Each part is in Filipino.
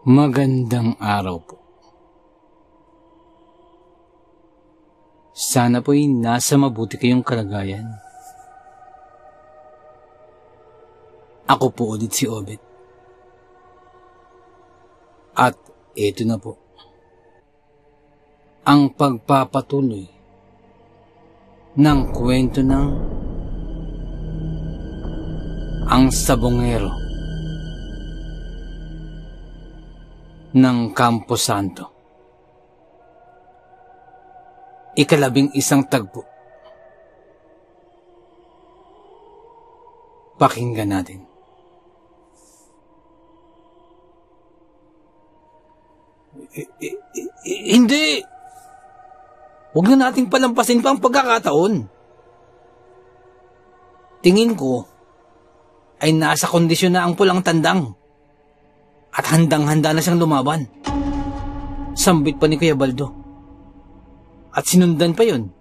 Magandang araw po. Sana po'y nasa mabuti kayong kalagayan. Ako po ulit si Obet. At eto na po. Ang pagpapatuloy ng kwento ng Ang Sabongero ng Campo Santo. 11 tagpo. Pakinggan natin. Hindi! Huwag na nating palampasin pa ang pagkakataon. Tingin ko ay nasa kondisyon na ang pulang tandang at handang-handa na siyang lumaban. Sambit pa ni Kuya Baldo. At sinundan pa yon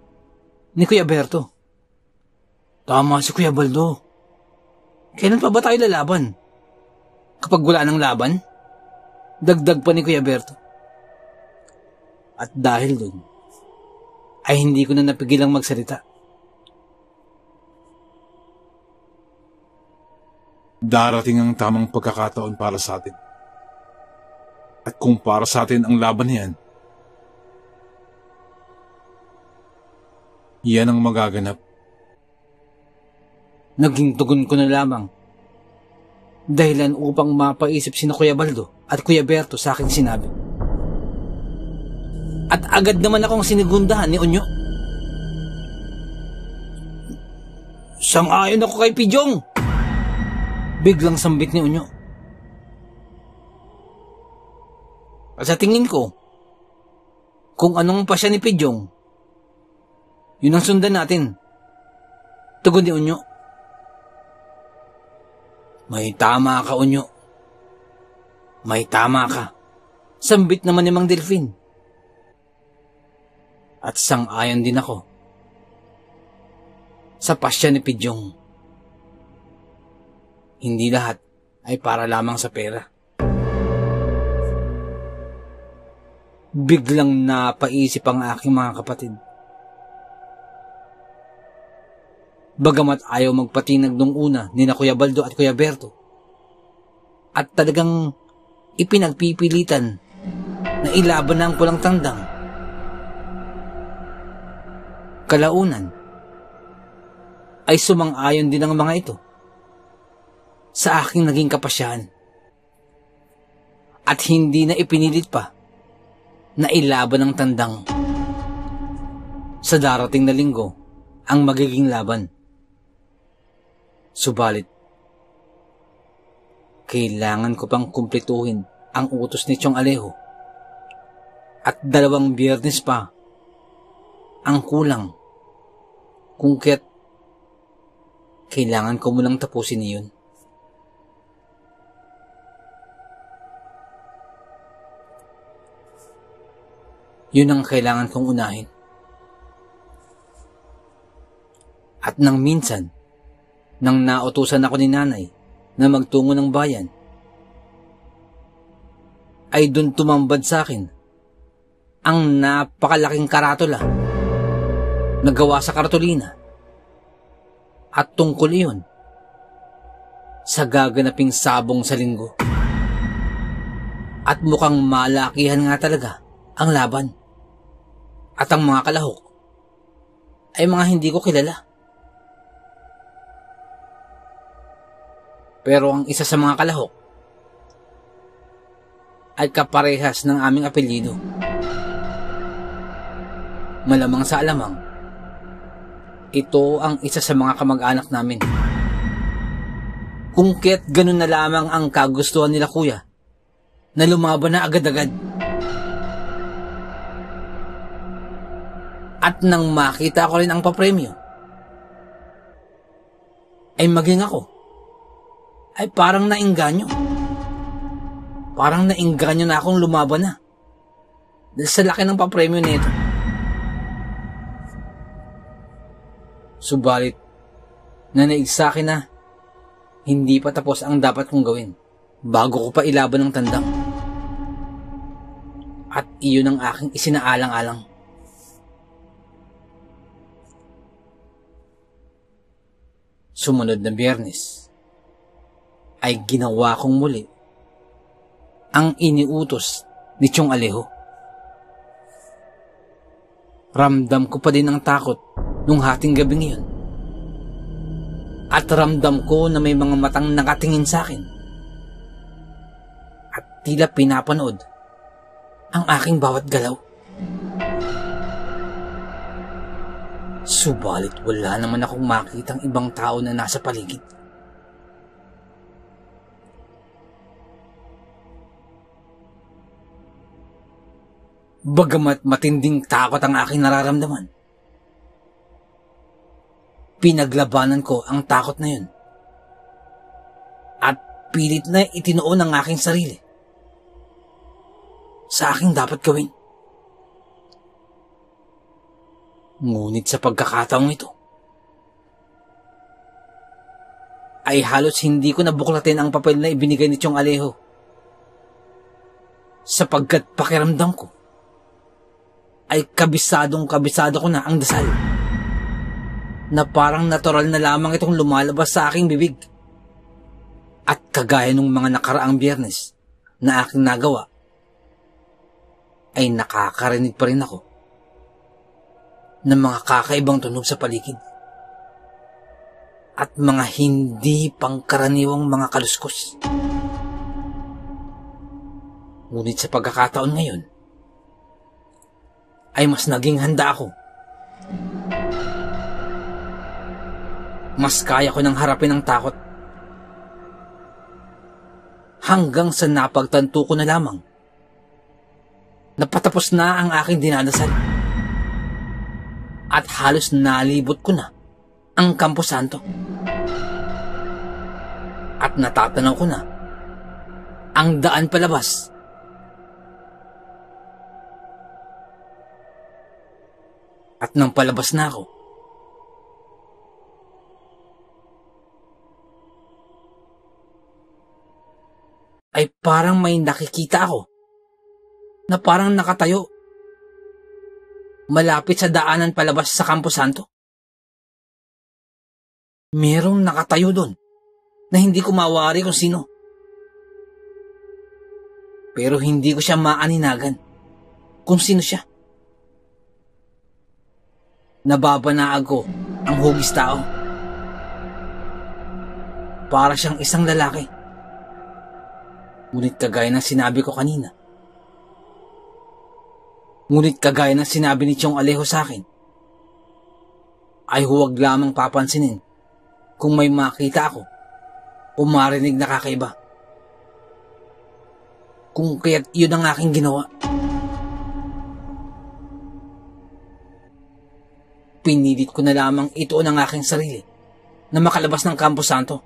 ni Kuya Berto. Tama si Kuya Baldo. Kailan pa ba tayo lalaban? Kapag wala ng laban? Dagdag pa ni Kuya Berto. At dahil dun, ay hindi ko na napigilang magsalita. Darating ang tamang pagkakataon para sa atin. At kung para sa atin ang laban na yan ang magaganap. Naging tugon ko na lamang. Dahilan upang mapaisip sina Kuya Baldo at Kuya Berto sa aking sinabi. At agad naman akong sinigundahan ni Onyo. Sang-ayon ako kay Pijong! Biglang sambit ni Onyo. At sa tingin ko, kung anong pasya ni Pijong, yun ang sundan natin. Tugon ni Onyo. May tama ka, Onyo. May tama ka. Sambit naman ni Mang Delfin. At sang-ayon din ako sa pasya ni Pijong. Hindi lahat ay para lamang sa pera. Biglang napaisip ang aking mga kapatid. Bagamat ayaw magpatinag nung una ni na Kuya Baldo at Kuya Berto, at talagang ipinagpipilitan na ilaban na ang pulang tandang, kalaunan ay sumang-ayon din ang mga ito sa aking naging kapasyahan at hindi na ipinilit pa na ilaban ng tandang. Sa darating na linggo ang magiging laban. Subalit, kailangan ko pang kumpletuhin ang utos ni Chong Alejo at 2 biyernes pa ang kulang kung kaya't kailangan ko munang tapusin iyon. Yun ang kailangan kong unahin. At nang minsan, nang nautusan ako ni nanay na magtungo ng bayan, ay dun tumambad sa akin ang napakalaking karatula na gawa sa kartolina. At tungkol iyon sa gaganaping sabong sa linggo. At mukhang malakihan nga talaga ang laban. At ang mga kalahok ay mga hindi ko kilala. Pero ang isa sa mga kalahok ay kaparehas ng aming apelyido. Malamang sa alamang, ito ang isa sa mga kamag-anak namin. Kung kaya't ganun na lamang ang kagustuhan nila kuya, na lumaban na agad-agad. At nang makita ko rin ang papremyo, ay maging ako ay parang nainganyo. Parang nainganyo na akong lumaban na dahil sa laki ng papremyo nito. Subalit, nanaig sa akin na hindi pa tapos ang dapat kong gawin bago ko pa ilaban ng tandang. iyon ang aking isinaalang-alang. Sumunod na Biyernes ay ginawa kong muli ang iniutos ni Chong Alejo. Ramdam ko pa din ang takot nung hating gabing iyon. At ramdam ko na may mga matang nakatingin sa akin. At tila pinapanood ang aking bawat galaw. Subalit wala naman akong makitang ibang tao na nasa paligid. Bagamat matinding takot ang aking nararamdaman, pinaglabanan ko ang takot na yun at pilit na itinuon ang aking sarili sa aking dapat gawin. Ngunit sa pagkakataong ito, ay halos hindi ko nabuklatin ang papel na ibinigay ni Chong Alejo, sapagkat pakiramdam ko ay kabisado ko na ang dasal na parang natural na lamang itong lumalabas sa aking bibig. At kagaya nung mga nakaraang Biyernes na aking nagawa, ay nakakarinig pa rin ako ng mga kakaibang tunog sa paligid at mga hindi pangkaraniwang mga kaluskos. Ngunit sa pagkakataon ngayon, ay mas naging handa ako. Mas kaya ko nang harapin ang takot. Hanggang sa napagtanto ko na lamang napatapos na ang aking dinadasal. At halos nalibot ko na ang Campo Santo. At natatanaw ko na ang daan palabas. At nang palabas na ako, ay parang may nakikita ako na parang nakatayo malapit sa daanan palabas sa Campo Santo. Merong nakatayo doon na hindi ko mawari kung sino. Pero hindi ko siya maaninagan kung sino siya. Nababanaag ko ang hugis tao. Para siyang isang lalaki. Ngunit kagaya ng sinabi ko kanina. Ngunit kagaya ng sinabi ni Chong Alejo sa akin, ay huwag lamang papansinin kung may makita ako o marinig na kakaiba. Kung kaya't yun ang aking ginawa. Pinilit ko na lamang ituon ang aking sarili na makalabas ng Campo Santo.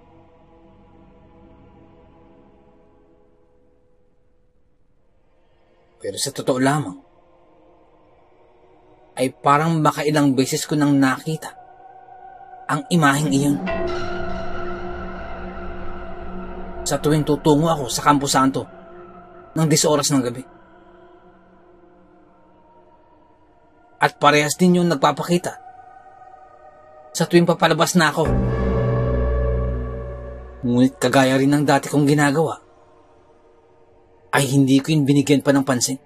Pero sa totoo lamang, ay parang makailang beses ko nang nakita ang imaheng iyon. Sa tuwing tutungo ako sa Campo Santo ng 10 oras ng gabi. At parehas din yung nagpapakita sa tuwing papalabas na ako. Ngunit kagaya rin ng dati kong ginagawa, ay hindi ko yun binigyan pa ng pansin.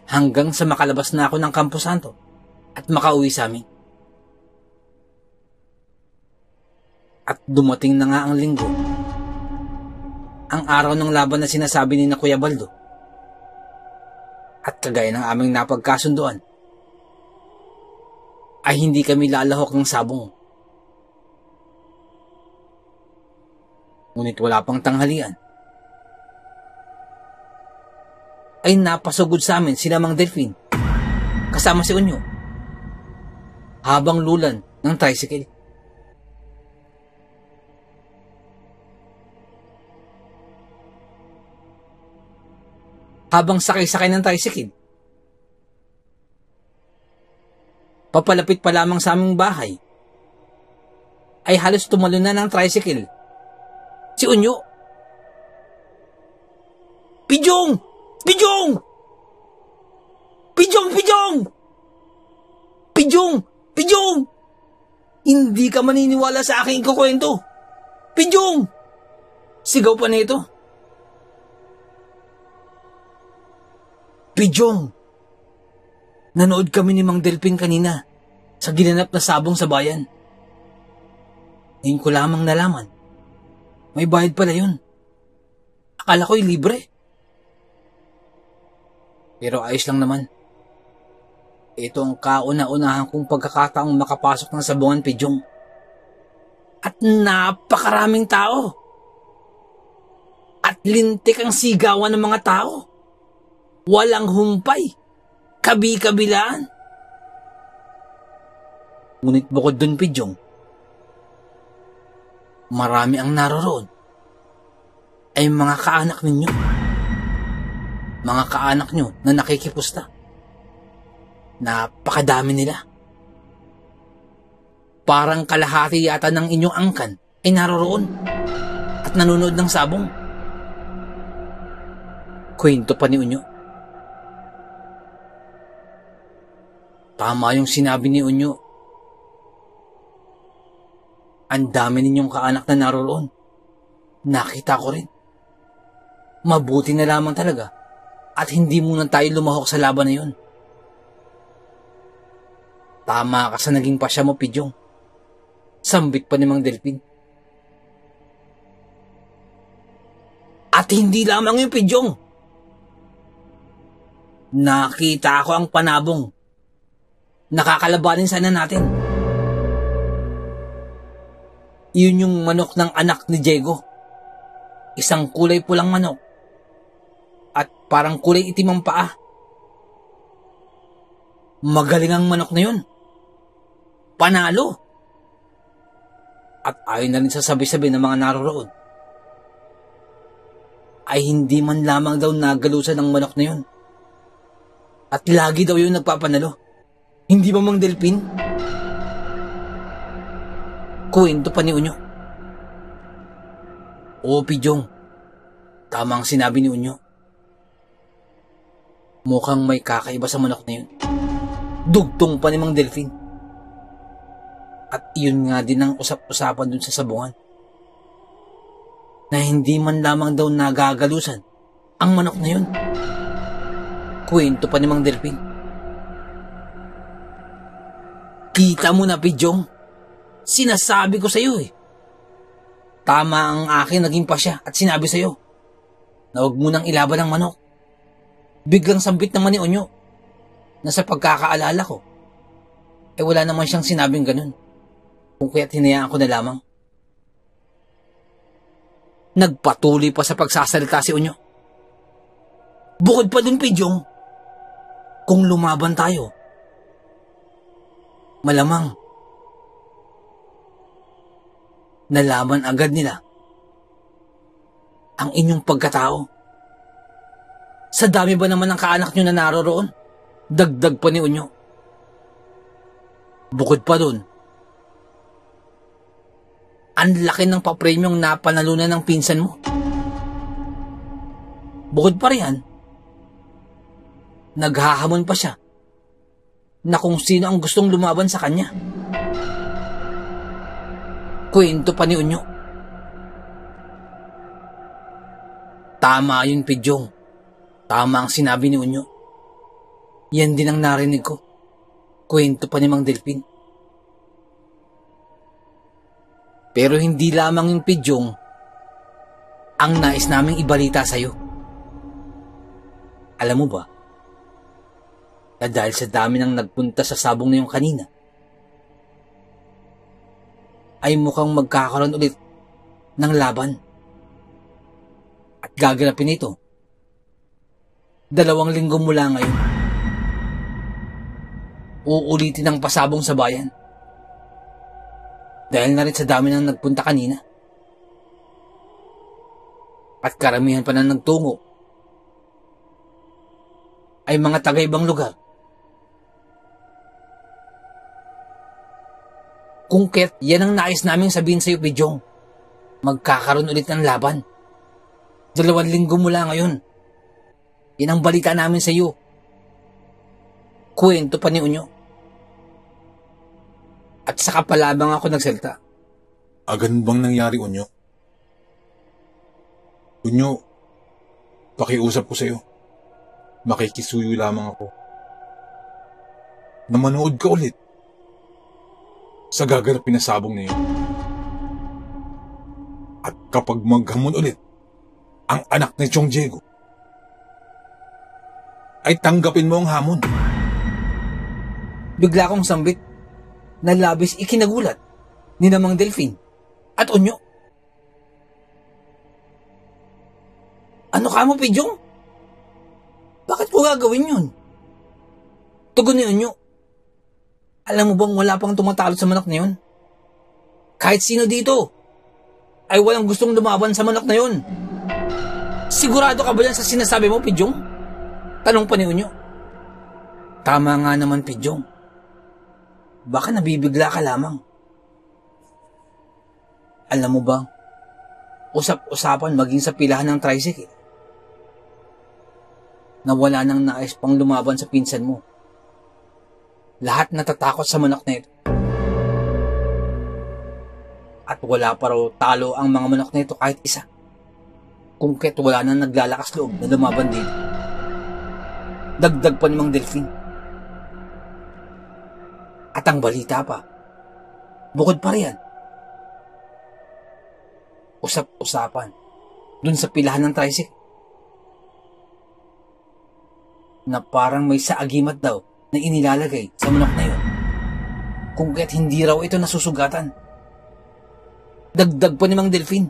Hanggang sa makalabas na ako ng Campo Santo at makauwi sa amin. At dumating na nga ang linggo, ang araw ng laban na sinasabi ni na Kuya Baldo. At kagaya ng aming napagkasunduan, ay hindi kami lalahok ng sabong. Ngunit wala pang tanghalian, ay napasugod sa amin sila Mang Delfin, kasama si Unyo, habang lulan ng tricycle. Habang sakay-sakay ng tricycle, papalapit pa lamang sa aming bahay, ay halos tumalo na ng tricycle si Unyo. "Pijong! Pijong! Pijong! Pijong! Pijong! Pijong! Hindi ka maniniwala sa aking ikukwento. Pijong! Sigaw pa nito. Pijong! Nanood kami ni Mang Delpin kanina sa ginanap na sabong sa bayan. Ngayon ko lamang nalaman. May bayad pala yun. Akala ko'y libre. Pero ayos lang naman. Ito ang kauna-unahan kong pagkakataong makapasok ng sabungan, Pijong. At napakaraming tao. At lintik ang sigawan ng mga tao. Walang humpay. Kabi-kabilaan. Ngunit bukod dun, Pijong, marami ang naroroon ay mga kaanak ninyo. Mga kaanak nyo na nakikipusta. Napakadami nila. Parang kalahati yata ng inyong angkan ay naroroon at nanonood ng sabong. Kwento pa ni Unyo. Tama yung sinabi ni Unyo. Ang dami ninyong kaanak na naroroon. Nakita ko rin. Mabuti na lamang talaga at hindi muna tayo lumahok sa laban na yun. Tama ka sa naging pasya mo, Pijong. Sambit pa ni Mang Delpin. At hindi lamang yung Pijong. Nakita ko ang panabong. Nakakalabanin sana natin. Yun yung manok ng anak ni Diego. Isang kulay pulang manok. At parang kulay itim ang paa. Magaling ang manok na yun. Panalo. At ayon na rin sa sabi-sabi ng mga naroroon, ay hindi man lamang daw nagalusan ng manok na yun. At lagi daw yun nagpapanalo. Hindi ba, Mang Delpin? Kwento pa ni Unyo. Oo, Pijong. Tama ang sinabi ni Unyo. Mukhang may kakaiba sa manok na yun. Dugtong pa ni Mang Delpin. At iyon nga din ang usap-usapan dun sa sabungan. Na hindi man lamang daw nagagalusan ang manok na yun. Kwento pa ni Mang Delpin. Kita mo na, Pijong. Sinasabi ko sa'yo eh. Tama ang akin naging pasya at sinabi sa'yo na huwag mo nang ilaban ang manok. Biglang sambit naman ni Unyo na sa pagkakaalala ko, eh wala naman siyang sinabing ganun. Kung kaya't hinayaan ko na lamang. Nagpatuloy pa sa pagsasalita si Unyo. Bukod pa dun, Pijong, kung lumaban tayo, malamang nalaman agad nila ang inyong pagkatao. Sa dami ba naman ng kaanak nyo na naroroon? Dagdag pa ni Unyo. Bukod pa dun, ang laki ng papremyong napanalunan ng pinsan mo. Bukod pa riyan, naghahamon pa siya na kung sino ang gustong lumaban sa kanya. Kwento pa ni Unyo. Tama yun, Pijong. Tama ang sinabi ni Unyo. Yan din ang narinig ko. Kwento pa ni Mang Delpin. Pero hindi lamang yung Pijong ang nais naming ibalita sa'yo. Alam mo ba, na dahil sa dami ng nagpunta sa sabong na yung kanina, ay mukhang magkakaroon ulit ng laban. At gaganapin ito 2 linggo mula ngayon. Uulitin ang pasabong sa bayan. Dahil na rin sa dami ng nagpunta kanina. At karamihan pa na nagtungo ay mga taga-ibang lugar. Kung kaya't yan ang nais naming sabihin sa'yo, Pijong. Magkakaroon ulit ng laban. 2 linggo mula ngayon. Yan ang balita namin sa iyo. Kwento pa ni Unyo. At saka pa labang ako nagsalita. Ganun bang nangyari, Unyo? Unyo, pakiusap ko sa'yo. Makikisuyo lamang ako. Na manood ka ulit sa gaganapin na sabong na yun. At kapag maghamon ulit ang anak ni Chong Diego, ay tanggapin mo ang hamon. Bigla kong sambit na labis ikinagulat ni Namang Delphine at Unyo. Ano ka mo, Pidyong? Bakit ko gagawin yun? Tugon ni Unyo. Alam mo bang wala pang tumatalo sa manok na yun? Kahit sino dito ay walang gustong lumaban sa manok na yun. Sigurado ka ba yan sa sinasabi mo, Pidyong? Tanong pa ni Unyo. Tama nga naman, Pidyong. Baka nabibigla ka lamang. Alam mo ba, usap-usapan maging sa pilahan ng tricycle na wala nang nais pang lumaban sa pinsan mo. Lahat natatakot sa manok na ito. At wala pa raw talo ang mga manok na ito kahit isa. Kung kaya't wala nang naglalakas loob na lumaban din. Dagdag pa ni Mang Delphine. At ang balita pa, bukod pa riyan, usap-usapan dun sa pilahan ng tricycle na parang may saagimat daw na inilalagay sa manok na yun. Kung kaya't hindi raw ito nasusugatan. Dagdag pa ni Mang Delphine.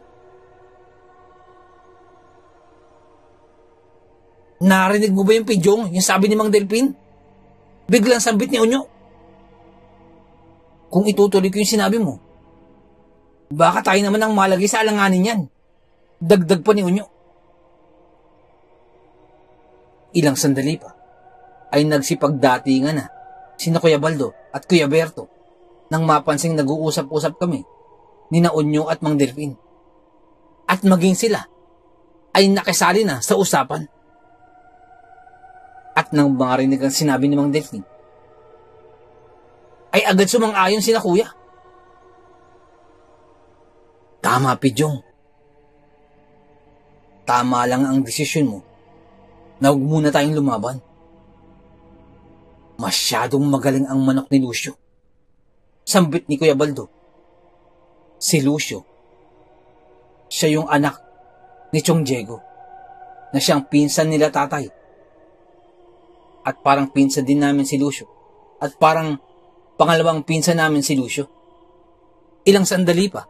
Narinig mo ba yung Pidyong, yung sabi ni Mang Delphine? Biglang sambit ni Unyo. Kung itutuloy ko yung sinabi mo, baka tayo naman ang malagay sa alanganin yan. Dagdag pa ni Unyo. Ilang sandali pa ay nagsipagdatingan na sina Kuya Baldo at Kuya Berto nang mapansing nag-uusap-usap kami ni na Unyo at Mang Delphine. At maging sila ay nakisali na sa usapan. At nang marinig ang sinabi ni Mang Delphine, ay agad sumang-ayon sina Kuya. Tama, Pidyong. Tama lang ang desisyon mo na huwag muna tayong lumaban. Masyadong magaling ang manok ni Lucio. Sambit ni Kuya Baldo. Si Lucio, siya yung anak ni Chong Diego na siyang pinsan nila tatay. At parang pinsan din namin si Lucio. At parang pangalawang pinsan namin si Lucio. Ilang sandali pa,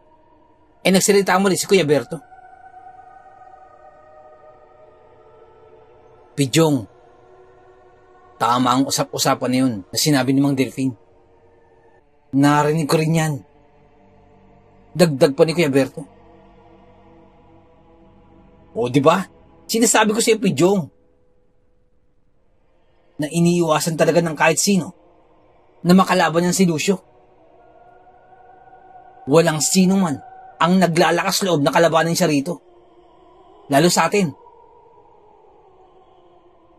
ay nagsalita muli si Kuya Berto. Pidyong, tama ang usap-usapan na yun na sinabi ni Mang Delphine. Narinig ko rin yan. Dagdag pa ni Kuya Berto. O, di ba? Sinasabi ko siya, Pidyong, na iniiwasan talaga ng kahit sino na makalaban niyan si Lucio. Walang sino man ang naglalakas loob na kalabanin siya rito. Lalo sa atin.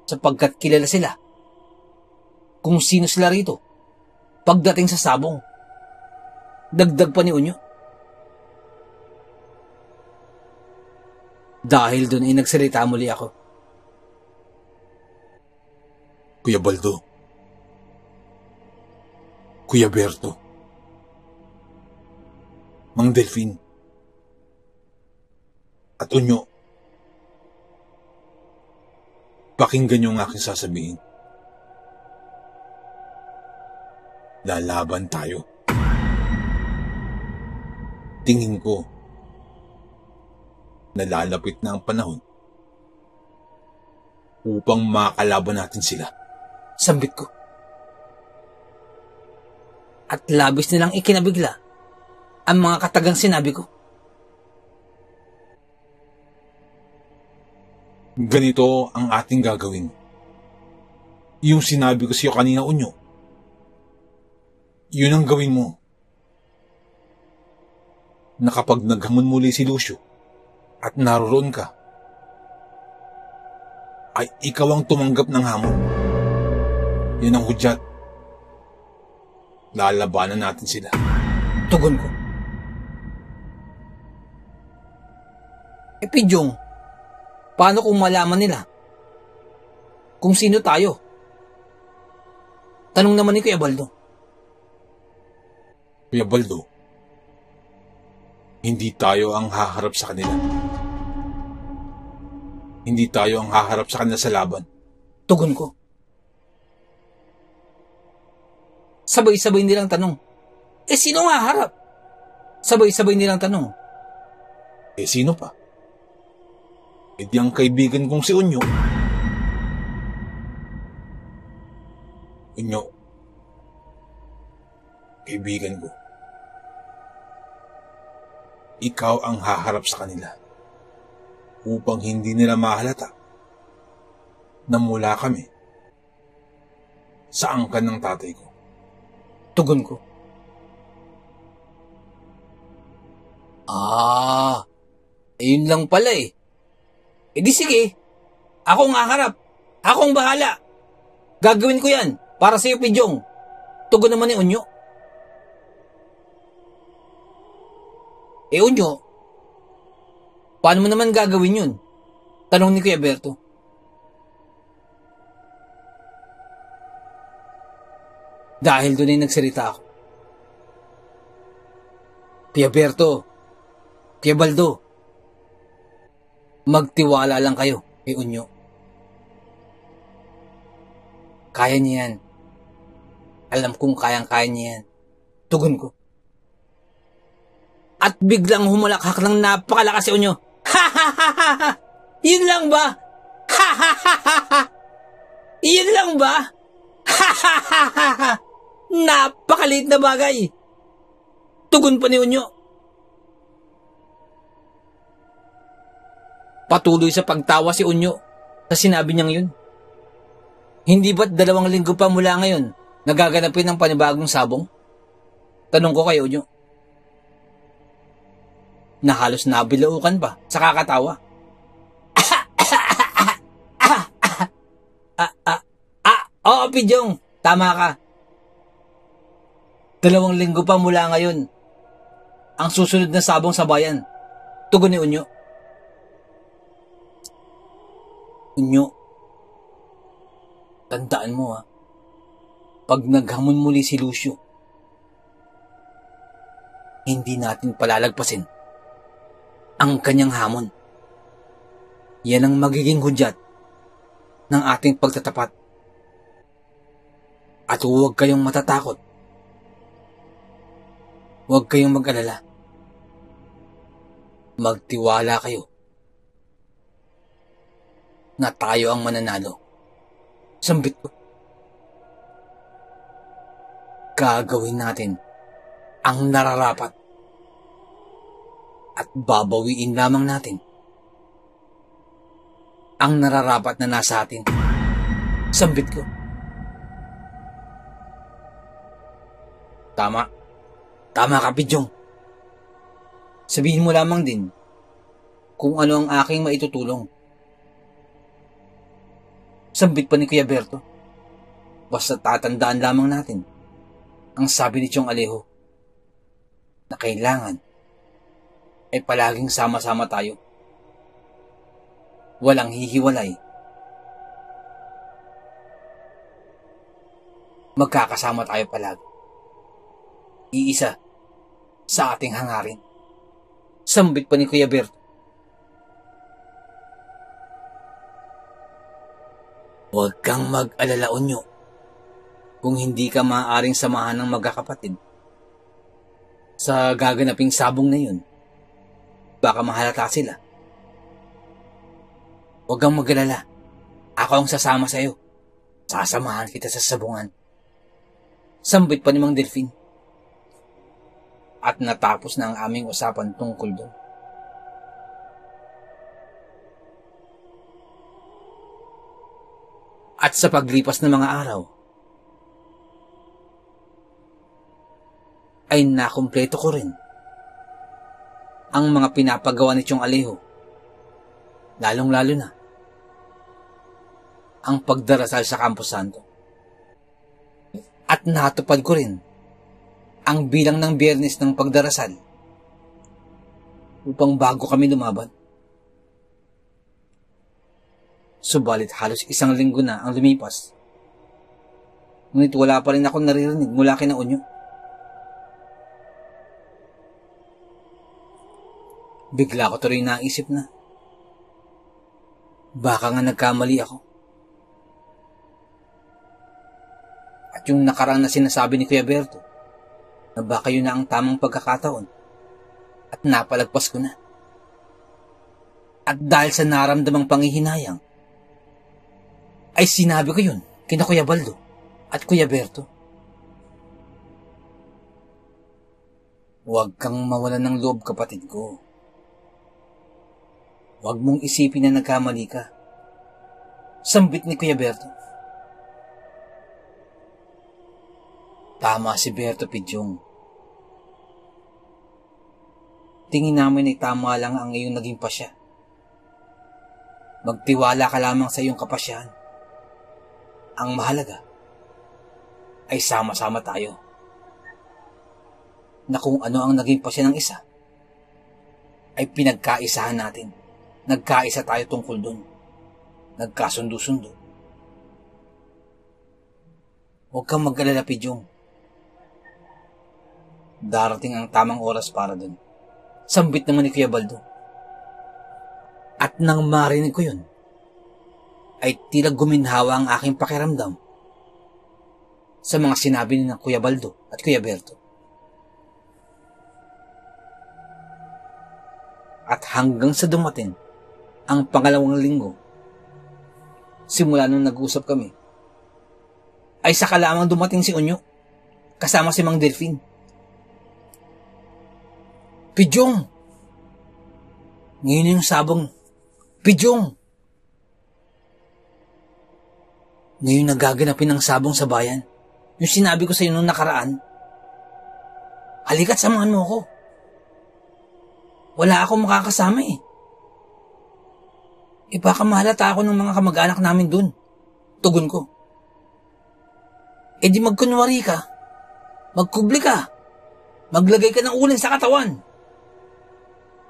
Sapagkat kilala sila kung sino sila rito pagdating sa sabong. Dagdag pa ni Unyo. Dahil doon ay nagsalita muli ako. Kuya Baldo, Kuya Berto, Mang Delphine, at Unyo, pakinggan niyo ang aking sasabihin. Lalaban tayo. Tingin ko, nalalapit na ang panahon upang makalaban natin sila. Sambit ko. At labis nilang ikinabigla ang mga katagang sinabi ko. Ganito ang ating gagawin. Yung sinabi ko sa iyo kanina, Unyo, yun ang gawin mo. Na kapag naghamon muli si Lucio at naroon ka, ay ikaw ang tumanggap ng hamon. Yan ang hudyat. Lalabanan natin sila. Tugon ko. Pidyong, paano kung malaman nila kung sino tayo? Tanong naman ni Kuya Baldo. Kuya Baldo, hindi tayo ang haharap sa kanila. Hindi tayo ang haharap sa kanila sa laban. Tugon ko. Sabay-sabay nilang tanong. Sino ang haharap? Sabay-sabay nilang tanong. Sino pa? Di ang kaibigan kong si Unyo. Unyo, kaibigan ko. Ikaw ang haharap sa kanila upang hindi nila mahalata na mula kami sa angkan ng tatay ko. Tugon ko. Ayun lang pala eh. Di sige, ako ang haharap. Ako ang bahala. Gagawin ko yan para sa'yo, Pidyong. Tugon naman ni Unyo. Unyo, paano mo naman gagawin yun? Tanong ni Kuya Berto. Dahil doon ay nagsalita ako. Kuya Berto, Kuya Baldo, magtiwala lang kayo kay Unyo. Kaya niya yan. Alam kong kayang-kaya niya yan. Tugon ko. At biglang humulakhak ng napakalakas si Unyo. Ha ha ha ha ha! Yun lang ba? Ha ha ha ha ha! Yun lang ba? Ha ha ha ha ha! Napakaliit na bagay. Tugon pa ni Unyo. Patuloy sa pagtawa si Unyo sa sinabi niyang yun. Hindi ba't 2 linggo pa mula ngayon nagaganapin ng panibagong sabong? Tanong ko kay Unyo. Na halos nabilaukan pa sa kakatawa. Oo, Pidyong, tama ka. 2 linggo pa mula ngayon ang susunod na sabong sa bayan. Tugon ni Unyo. Unyo, tandaan mo pag naghamon muli si Lucio, hindi natin palalagpasin ang kanyang hamon. Yan ang magiging hudyat ng ating pagtatapat. At huwag kayong matatakot. Huwag kayong mag-alala. Magtiwala kayo na tayo ang mananalo. Sambit ko. Gagawin natin ang nararapat at babawiin lamang natin ang nararapat na nasa atin. Sambit ko. Tama. Tama ka, Pidyong. Sabihin mo lamang din kung ano ang aking maitutulong. Sambit pa ni Kuya Berto. Basta tatandaan lamang natin ang sabi ni Chong Alejo na kailangan ay palaging sama-sama tayo. Walang hihiwalay. Magkakasama tayo palagi. Iisa sa ating hangarin. Sambit pa ni Kuya Berto. Huwag kang mag-alala, Unyo, kung hindi ka maaaring samahan ng magkakapatid sa gaganaping sabong na yun. Baka mahalata sila. Huwag kang mag-alala. Ako ang sasama sa'yo. Sasamahan kita sa sabungan. Sambit pa ni Mang Delfin. At natapos na ang aming usapan tungkol doon. At sa paglipas ng mga araw, ay nakumpleto ko rin ang mga pinapagawa ni Chong Alejo. Lalong-lalo na ang pagdarasal sa Campo Santo. At natupad ko rin ang bilang ng Biyernes ng pagdarasal upang bago kami lumaban. Subalit halos 1 linggo na ang lumipas. Ngunit wala pa rin akong naririnig mula kina Unyo. Bigla ko tuloy naisip na baka nga nagkamali ako. At yung nakarang na sinasabi ni Kuya Berto na baka yun na ang tamang pagkakataon at napalagpas ko na. At dahil sa naramdamang panghihinayang ay sinabi ko yun kina Kuya Baldo at Kuya Berto. Huwag kang mawalan ng loob, kapatid ko. Huwag mong isipin na nagkamali ka. Sambit ni Kuya Berto. Tama si Berto, Pidyong. Tingin namin ay tama lang ang iyong naging pasya. Magtiwala ka lamang sa iyong kapasyahan. Ang mahalaga ay sama-sama tayo. Na kung ano ang naging pasya ng isa, ay pinagkaisahan natin. Nagkaisa tayo tungkol dun. Nagkasundo-sundo. Huwag kang mag-alala, Pidyong. Darating ang tamang oras para dun. Sambit naman ni Kuya Baldo. At nang marinig ko yun, ay tila guminhawa ang aking pakiramdam sa mga sinabi ni Kuya Baldo at Kuya Berto. At hanggang sa dumating ang pangalawang linggo, simula nung nag-usap kami, ay saka lamang dumating si Unyo, kasama si Mang Delphine. Pidyong! Ngayon yung sabong. Pidyong! Ngayon nagaganapin ang sabong sa bayan. Yung sinabi ko sa iyo nung nakaraan. Halika't samahan mo ako. Wala akong makakasama eh. Baka mahalata ako ng mga kamag-anak namin dun. Tugon ko. Di magkunwari ka. Magkubli ka. Maglagay ka ng ulin sa katawan.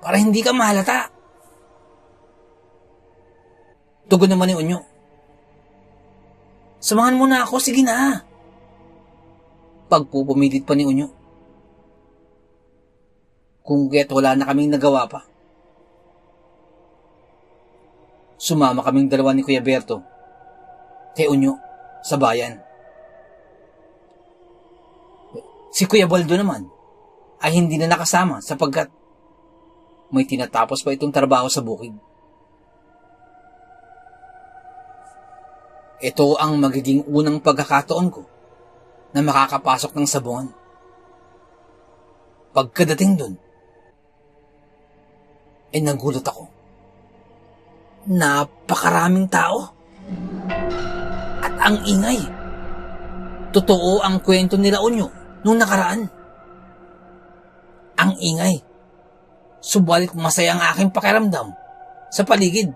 Para hindi ka mahalata. Tugon naman ni Unyo. Samahan mo na ako, sige na. Pagpupumilit pa ni Unyo. Kung kaya't wala na kaming nagawa pa. Sumama kaming dalawa ni Kuya Berto kay Unyo sa bayan. Si Kuya Baldo naman ay hindi na nakasama sapagkat may tinatapos pa itong trabaho sa bukid. Ito ang magiging unang pagkakataon ko na makakapasok ng sabungan. Pagkadating dun, ay nagulat ako. Napakaraming tao. At ang ingay. Totoo ang kwento nila Unyo nung nakaraan. Ang ingay. Subalit masaya ang aking pakiramdam sa paligid.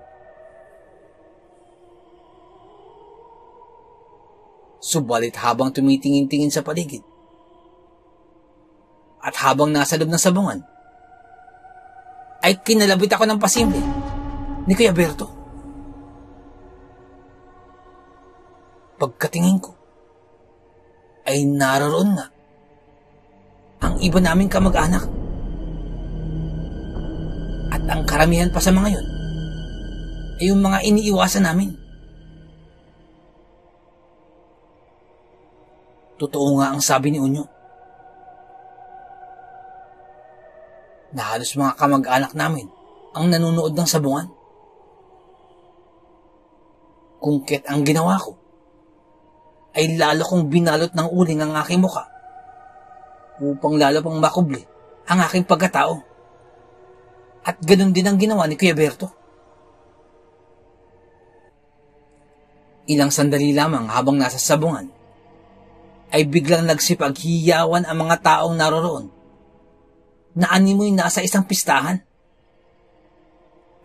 Subalit habang tumitingin-tingin sa paligid at habang nasa loob ng sabungan, ay kinalabit ako ng pasimple ni Kuya Berto. Pagkatingin ko, ay naroon nga ang iba naming kamag-anak. At ang karamihan pa sa mga yun ay yung mga iniiwasan namin. Totoo nga ang sabi ni Unyo na halos mga kamag-anak namin ang nanonood ng sabungan. Kung ket ang ginawa ko ay lalo kong binalot ng uling ang aking muka upang lalo pang makubli ang aking pagkatao. At ganun din ang ginawa ni Kuya Berto. Ilang sandali lamang habang nasa sabungan ay biglang nagsipaghiyawan ang mga taong naroroon na animoy nasa isang pistahan.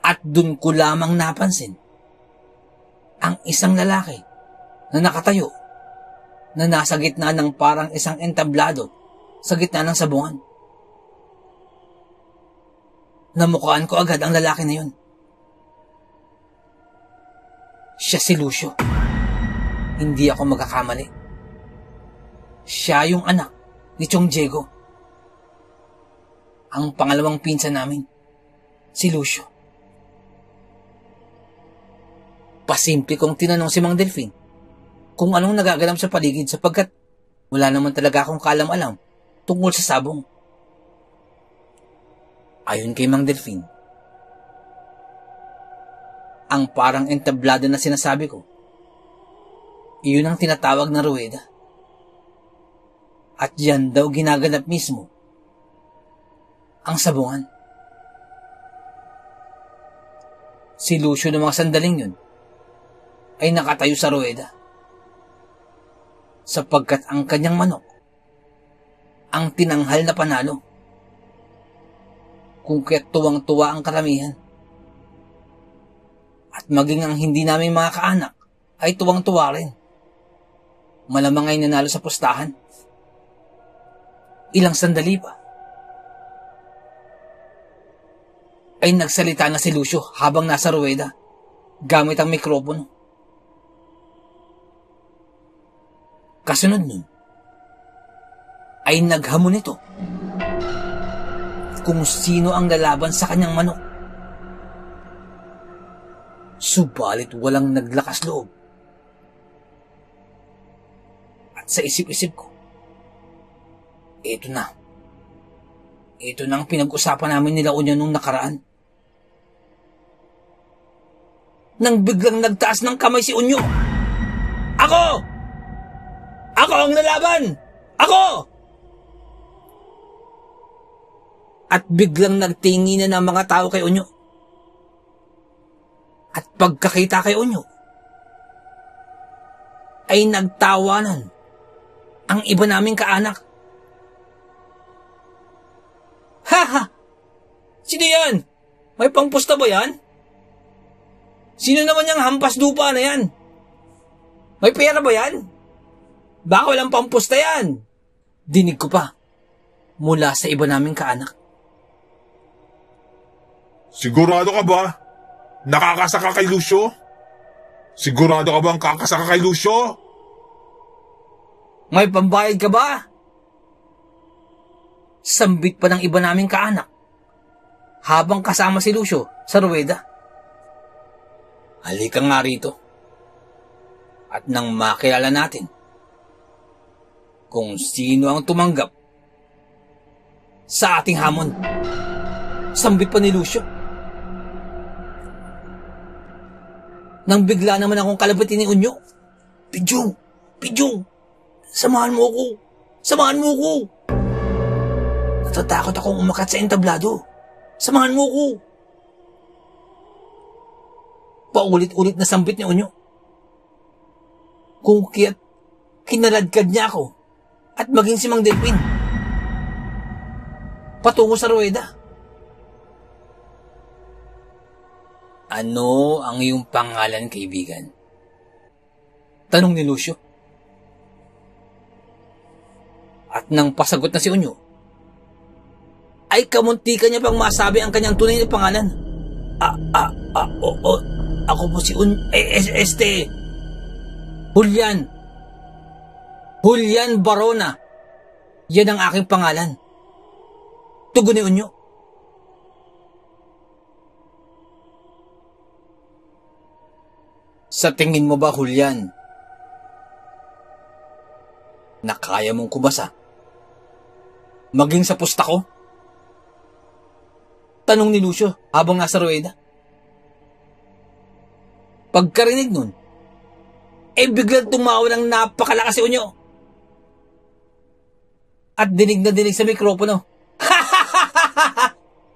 At dun ko lamang napansin ang isang lalaki na nakatayo na nasa gitna ng parang isang entablado sa gitna ng sabungan. Namukhaan ko agad ang lalaki na yun. Siya si Lucio. Hindi ako magkakamali. Siya yung anak ni Chong Diego. Ang pangalawang pinsan namin, si Lucio. Pasimple kong tinanong si Mang Delfin kung anong nagaganap sa paligid sapagkat wala naman talaga akong kaalam-alam tungkol sa sabong. Ayon kay Mang Delfin, ang parang entablado na sinasabi ko, iyon ang tinatawag na ruweda. At yan daw ginaganap mismo ang sabungan. Si Lucio ng mga sandaling yun ay nakatayo sa ruweda sapagkat ang kanyang manok ang tinanghal na panalo, kung kaya't tuwang-tuwa ang karamihan. At maging ang hindi namin mga kaanak ay tuwang-tuwa rin. Malamang ay nanalo sa pustahan. Ilang sandali pa ay nagsalita na si Lucio habang nasa ruweda gamit ang mikropono. Kasunod nun ay naghamon ito kung sino ang lalaban sa kanyang manok. Subalit walang naglakas loob. At sa isip-isip ko, ito na. Ito na ang pinag-usapan namin nila Unyo nung nakaraan. Nang biglang nagtaas ng kamay si Unyo. Ako! Ako ang lalaban! Ako! At biglang nagtingi na ng mga tao kay Unyo. At pagkakita kay Unyo, ay nagtawanan ang iba naming kaanak. Ha! Sino yan? May pangpusta ba yan? Sino naman yung hampas lupa na yan? May pera ba yan? Baka walang pampusta yan. Dinig ko pa mula sa iba naming kaanak. Sigurado ka ba? Nakakasaka kay Lucio? Sigurado ka ba ang kakasaka kay Lucio? May pambayad ka ba? Sambit pa ng iba naming kaanak habang kasama si Lucio sa ruweda. Halika nga rito. At nang makilala natin kung sino ang tumanggap sa ating hamon. Sambit pa ni Lucio. Nang bigla naman akong kalabatin ni Unyo. Pidyong, samahan mo ko. Samahan mo ko. Natatakot akong umakat sa entablado. Samahan mo ko. Paulit-ulit na sambit ni Unyo. Kung kaya't kinaladkad niya ako at maging si Mang Delfin patungo sa ruweda. Ano ang iyong pangalan, kaibigan? Tanong ni Lucio. At nang pasagot na si Unyo, ay kamuntikan niya pang masabi ang kanyang tunay na pangalan. Ako po si Julian Barona. Yan ang aking pangalan. Tugon ni Unyo. Sa tingin mo ba, Julian, na kaya mong kumasa maging sa pusta ko? Tanong ni Lucio habang nasa ruweda. Pagkarinig nun, biglang tumawa ng napakalakas si Unyo. At dinig na dinig sa mikropono.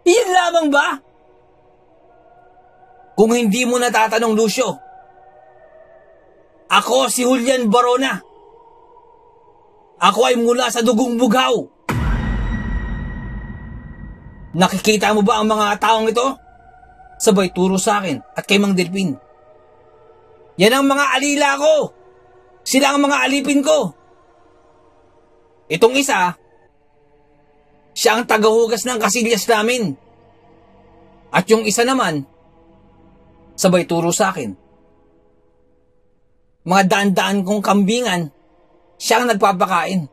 Yan lamang ba? Kung hindi mo natatanong, Lucio, ako si Julian Barona. Ako ay mula sa dugong bughaw. Nakikita mo ba ang mga taong ito? Sabay turo sa akin at kay Mang Delfin. Yan ang mga alila ko. Sila ang mga alipin ko. Itong isa, siya ang tagahugas ng kasilyas namin. At yung isa naman, sabay turo sa akin. Mga daan-daan kong kambingan, siya ang nagpapakain.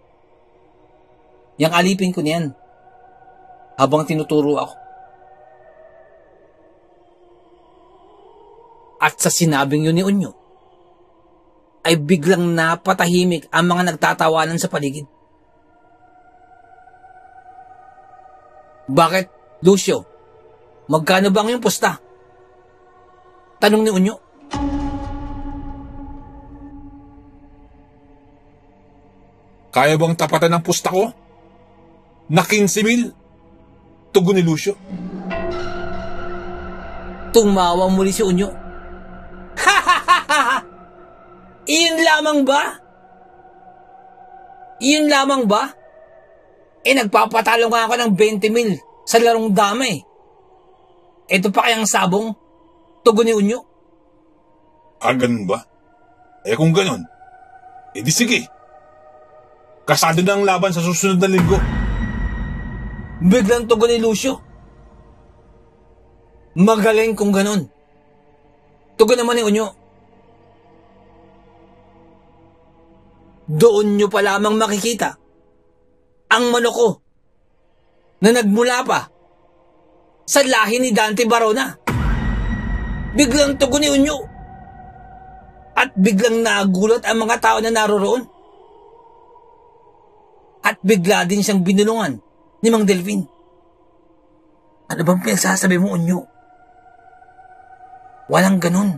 Yang alipin ko niyan, habang tinuturo ako. At sa sinabing yun ni Unyo, ay biglang napatahimik ang mga nagtatawanan sa paligid. Bakit, Lucio? Magkano ba ang iyong pusta? Tanong ni Unyo. Kaya bang tapatan ng pusta ko? Na 15,000? Tugon ni Lucio. Tumawa muli si Unyo. Iyon lamang ba? Iyon lamang ba? Nagpapatalo nga ako ng 20,000 sa larong dama eh. Ito pa kayang sabong? Tugon ni Unyo. Ganun ba? Kung ganun, di sige. Kasado na ang laban sa susunod na linggo. Biglang tugon ni Lucio. Magaling kung ganun. Tugon naman ni Unyo. Doon nyo pa lamang makikita ang manok ko na nagmula pa sa lahi ni Dante Barona. Biglang tugon ni Unyo. At biglang nagulat ang mga tao na naroroon. At bigla din siyang binulungan ni Mang Delfin. Ano bang pinagsasabi mo, Unyo? Walang ganun.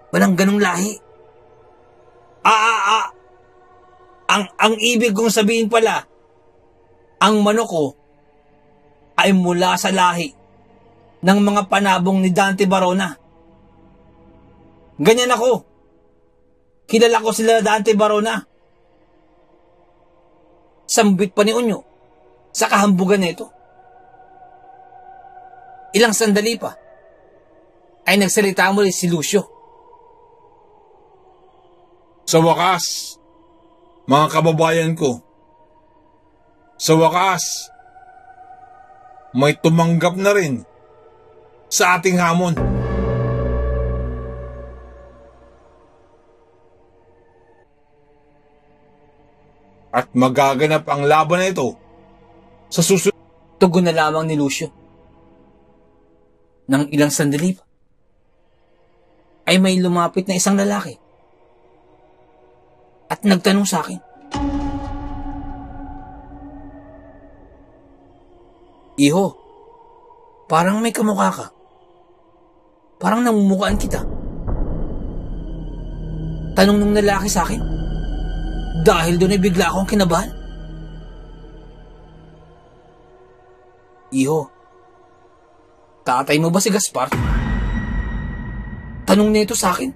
Walang ganung lahi. Ang ibig kong sabihin pala, ang manok ko ay mula sa lahi ng mga panabong ni Dante Barona. Ganyan ako. Kilala ko sila Dante Barona. Sambit pa ni Unyo sa kahambugan nito. Ilang sandali pa ay nagsalita muli si Lucio. Sa wakas, mga kababayan ko, sa wakas, may tumanggap na rin sa ating hamon. At magaganap ang laban na ito sa susunod. Tugon na lamang ni Lucio. Nang ilang sandali pa, ay may lumapit na isang lalaki at nagtanong sa akin. Iho, parang may kamukha ka. Parang namumukhaan kita. Tanong ng lalaki sa akin. Dahil doon ay bigla akong kinabahan. Iho, tatay mo ba si Gaspar? Tanong nito sa akin.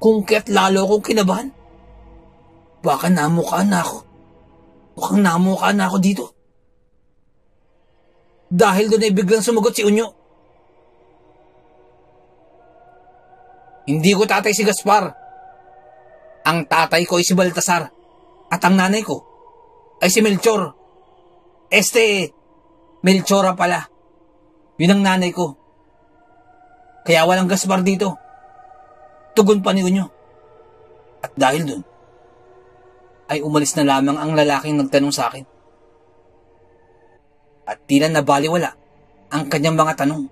Kung kaya't lalo akong kinabahan. Baka namukhaan na ako. Mukhang namukhaan na ako dito. Dahil doon ay biglang sumagot si Unyo. Hindi ko tatay si Gaspar. Ang tatay ko ay si Baltasar. At ang nanay ko ay si Melchor. Melchora pala. Yun ang nanay ko. Kaya walang Gaspar dito. Tugon pa ni Unyo. At dahil doon, ay umalis na lamang ang lalaking nagtanong sa akin. At tila nabaliwala ang kanyang mga tanong.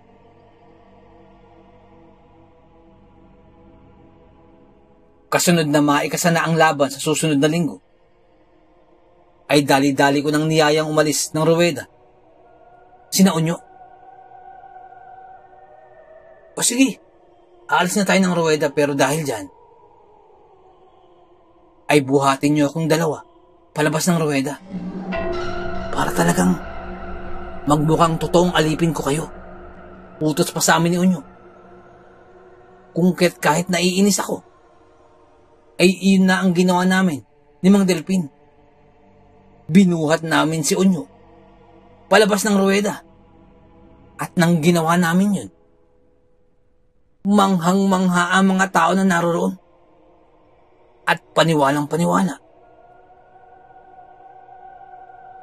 Kasunod na maikasa na ang laban sa susunod na linggo, ay dali-dali ko nang niyayang umalis ng Rueda. Sina Unyo. O sige, aalis na tayo ng Rueda, pero dahil dyan, ay buhatin niyo akong dalawa palabas ng Rueda. Para talagang magmukhang totoong alipin ko kayo. Utos pa sa amin ni Unyo. Kung kahit naiinis ako, ay iyon na ang ginawa namin ni Mang Delfin. Binuhat namin si Unyo palabas ng Rueda. At nang ginawa namin yun, manghang-mangha ang mga tao na naroroon. at paniwalang paniwala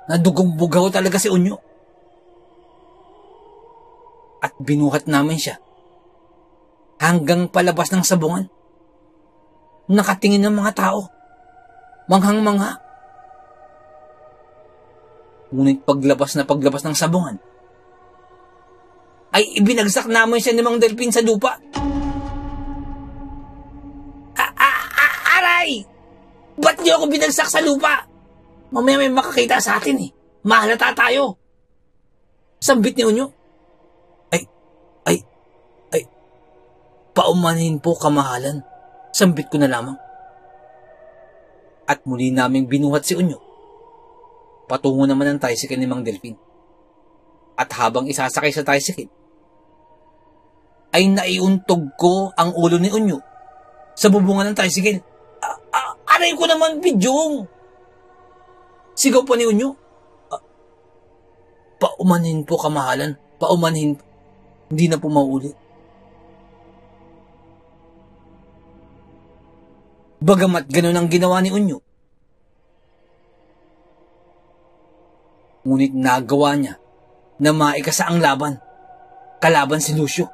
na dugong bugaw talaga si Unyo. At binuhat namin siya hanggang palabas ng sabungan. Nakatingin ng mga tao, manghang-mangha. Ngunit paglabas ng sabungan, ay ibinagsak namin siya ni Mang Delpin sa lupa. Aray! Ba't niyo ako binagsak sa lupa? Mamaya may makakita sa atin eh. Mahalata tayo. Sambit ni Unyo. Ay, paumanhin po kamahalan. Sambit ko na lamang. At muli naming binuhat si Unyo. Patungo naman ang tricycle ni Mang Delpin. At habang isasakay sa tricycle, ay naiuntog ko ang ulo ni Unyo sa bubungan ng tricycle. Aray ko naman, Bidyong! Sigaw pa ni Unyo. Paumanhin po kamahalan. Paumanhin po. Hindi na po maulit. Bagamat ganun ang ginawa ni Unyo, ngunit nagawa niya na maikasa ang laban, kalaban si Lucio.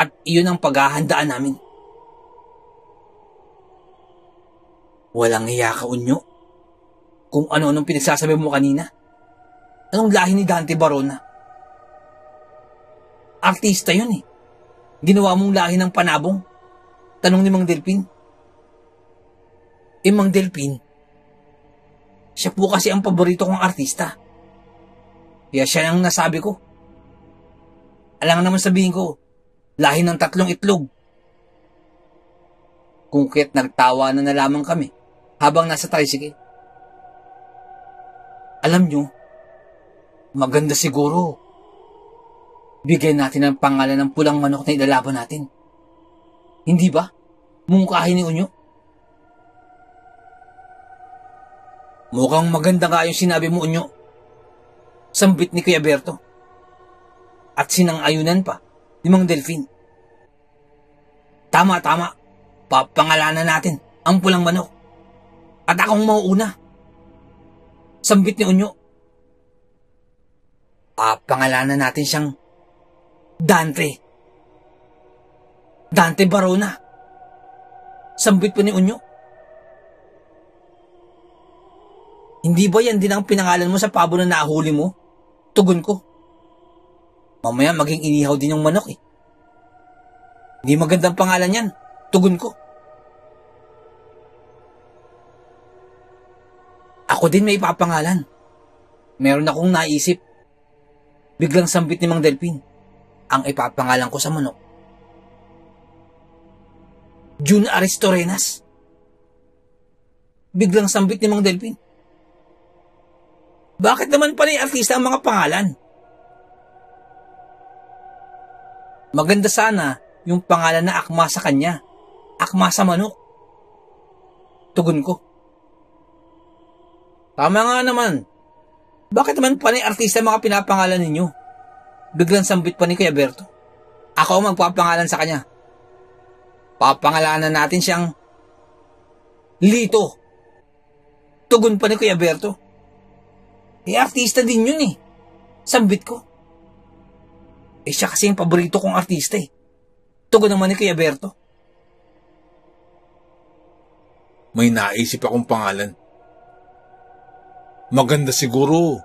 At iyon ang paghahandaan namin. Walang hiya ka, Unyo. Kung ano-anong pinagsasabi mo kanina. Anong lahi ni Dante Barona? Artista yun eh. Ginawa mong lahi ng panabong. Tanong ni Mang Delpin. Mang Delpin, siya po kasi ang paborito kong artista. Kaya siya ang nasabi ko. Alang naman sabihin ko, lahi ng 3 itlog. Kung kaya't nagtawa na lamang kami habang nasa tricycle. Alam nyo, maganda siguro. Bigyan natin ang pangalan ng pulang manok na ilalaban natin. Hindi ba? Mungkahin ni Unyo. Mukhang maganda nga yung sinabi mo, Unyo. Sambit ni Kuya Berto. At sinang-ayunan pa ni Mang Delpin. Tama. Papangalanan natin ang pulang manok. At akong mauuna. Sambit ni Unyo. Papangalanan natin siyang Dante Barona. Sambit pa ni Unyo. Hindi ba yan din ang pinangalan mo sa pabo na nahuli mo? Tugon ko. Mamaya maging inihaw din yung manok eh. Hindi magandang pangalan yan. Tugon ko. Ako din may ipapangalan. Meron akong naisip. Biglang sambit ni Mang Delpin. Ang ipapangalan ko sa manok. June Aristorenas. Biglang sambit ni Mang Delpin. Bakit naman pala yung artista ang mga pangalan? Maganda sana yung pangalan na akma sa kanya. Akma sa manok. Tugon ko. Tama nga naman. Bakit naman pala yung artista ang mga pinapangalan ninyo? Biglang sambit pa ni Kuya Berto. Ako ang magpapangalan sa kanya. Papangalanan natin siyang Lito. Tugon pa ni Kuya Berto. Artista din yun eh. Sambit ko. Siya kasi yung paborito kong artista eh. Tugon naman ni Kuya Berto. May naisip akong pangalan. Maganda siguro.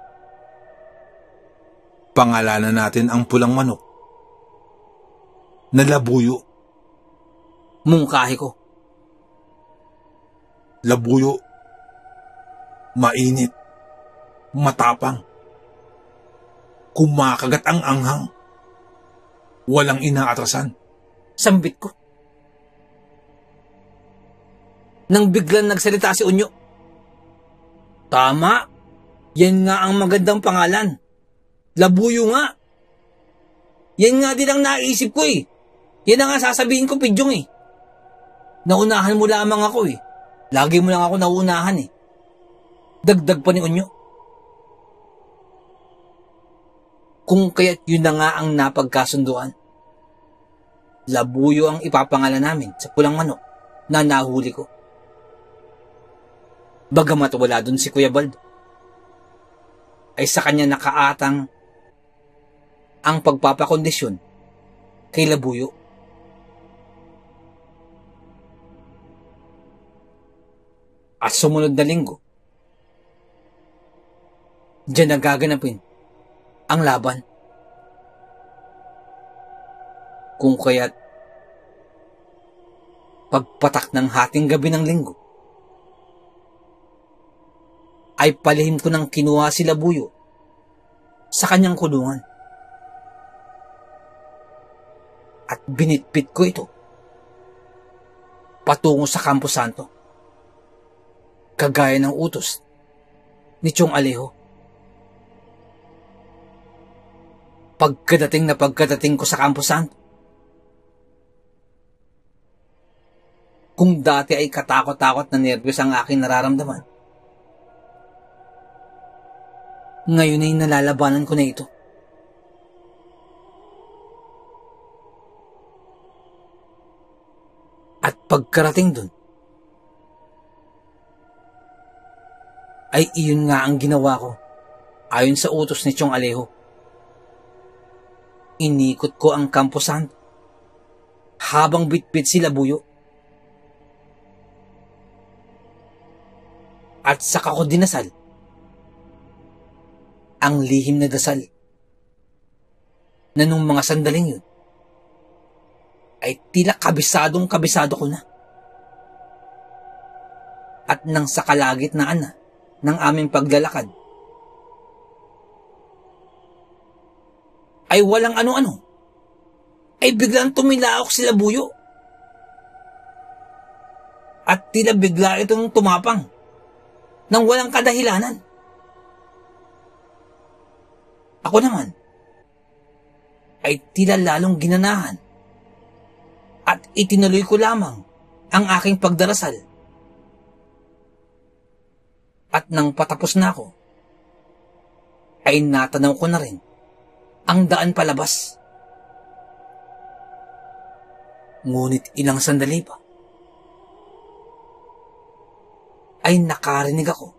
Pangalanan natin ang pulang manok na Labuyo. Mungkahi ko. Labuyo. Mainit. Matapang. Kumakagat ang anghang. Walang inaatrasan. Sambit ko. Nang biglang nagsalita si Unyo. Tama. Yan nga ang magandang pangalan. Labuyo nga. Yan nga din ang naisip ko eh. Yan ang nga sasabihin ko, Pidyong eh. Naunahan mo lamang ako eh. Lagi mo lang ako nauunahan eh. Dagdag pa ni Unyo. Kung kaya't yun na nga ang napagkasunduan. Labuyo ang ipapangalan namin sa pulang manok na nahuli ko. Bagamat wala dun si Kuya Baldo, ay sa kanya nakaatang ang pagpapakondisyon kay Labuyo. At sumunod na linggo, diyan nagaganapin ang laban. Kung kaya't pagpatak ng hating gabi ng linggo, ay palihim ko nang kinuha si Labuyo sa kanyang kulungan. At binitbit ko ito patungo sa Campo Santo, kagaya ng utos ni Chong Alejo. Pagkadating ko sa Campo Santo, kung dati ay katakot-takot na nervyos ang aking nararamdaman, ngayon ay nalalabanan ko na ito. At pagkarating dun, ay iyon nga ang ginawa ko ayon sa utos ni Chong Alejo. Inikot ko ang Campo Santo habang bitbit si Labuyo. At saka ko dinasal ang lihim na dasal na nung mga sandaling yun ay tila kabisado ko na. At nang sa kalagitnaan na ng aming paglalakad, ay walang ano-ano, ay biglang tumilaok si Labuyo. At tila bigla itong tumapang nang walang kadahilanan. Ako naman ay tila lalong ginanahan at itinuloy ko lamang ang aking pagdarasal. At nang patapos na ako, ay natanaw ko na rin ang daan palabas. Ngunit ilang sandali pa, ay nakarinig ako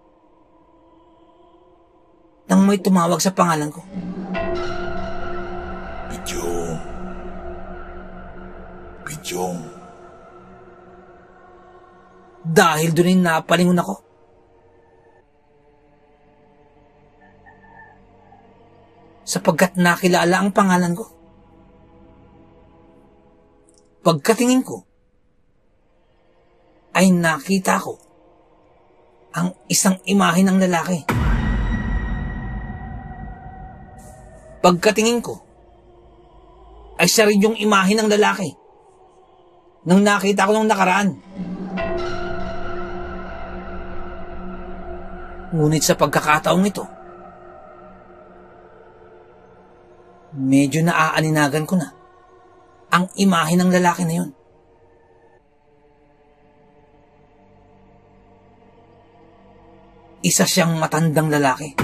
nang may tumawag sa pangalan ko. Pidyong. Pidyong. Dahil doon ay napalingon ako. Sapagkat nakilala ang pangalan ko. Pagkatingin ko, ay nakita ko ang isang imahe ng lalaki. Pagkatingin ko, ay siya rin yung imahe ng lalaki nang nakita ko nung nakaraan. Ngunit sa pagkakataong ito, medyo naaaninagan ko na ang imahe ng lalaki na yun. Isa siyang matandang lalaki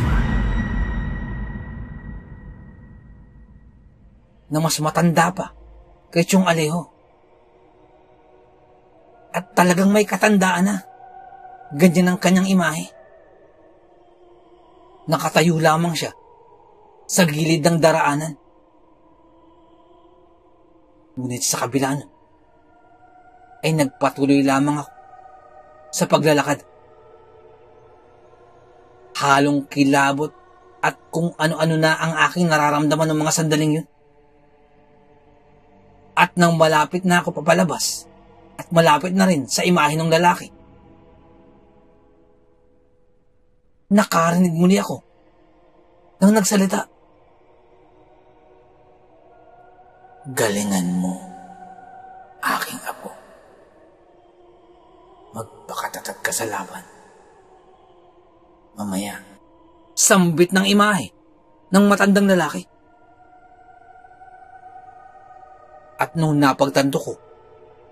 na mas matanda pa kay Chong Alejo. At talagang may katandaan na. Ganyan ang kanyang imahe. Nakatayo lamang siya sa gilid ng daraanan. Ngunit sa kabila nun, ay nagpatuloy lamang ako sa paglalakad. Halong kilabot at kung ano-ano na ang aking nararamdaman ng mga sandaling yun. At nang malapit na ako papalabas, at malapit na rin sa imahe ng lalaki, nakarinig muli ako nang nagsalita. Galingan mo, aking apo. Magpakatatag ka sa laban. Mamaya, sambit ng imahe ng matandang lalaki. At nung napagtanto ko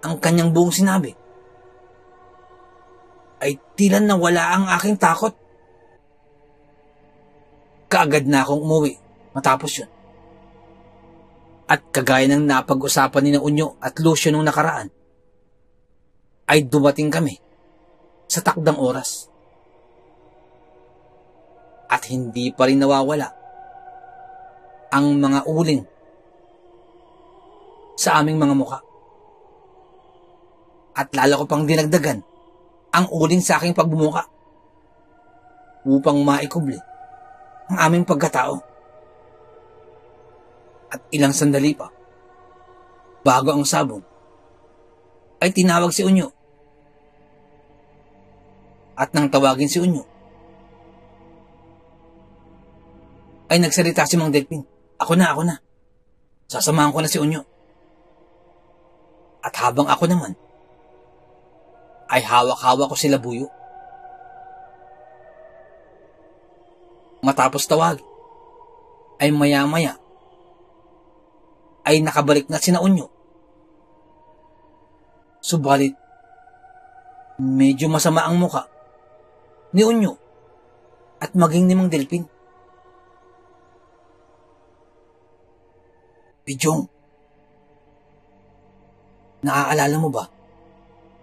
ang kanyang buong sinabi, ay tila nawala ang aking takot. Kaagad na akong umuwi matapos yun. At kagaya ng napag-usapan ni na Unyo at Lucio nung nakaraan, ay dumating kami sa takdang oras. At hindi pa rin nawawala ang mga uling sa aming mga muka. At lalo ko pang dinagdagan ang uling sa aking pagbumuka upang maikubli ang aming pagkatao. At ilang sandali pa, bago ang sabong, ay tinawag si Unyo. At nang tawagin si Unyo, ay nagsalita si Mang Delpin. Ako na. Sasamahan ko na si Unyo. At habang ako naman, ay hawak-hawak ko sila Buyo. Matapos tawag, ay maya-maya, ay nakabalik na sina Unyo. Subalit, medyo masama ang muka ni Unyo at maging ni Mang Delpin. Pijong, naaalala mo ba?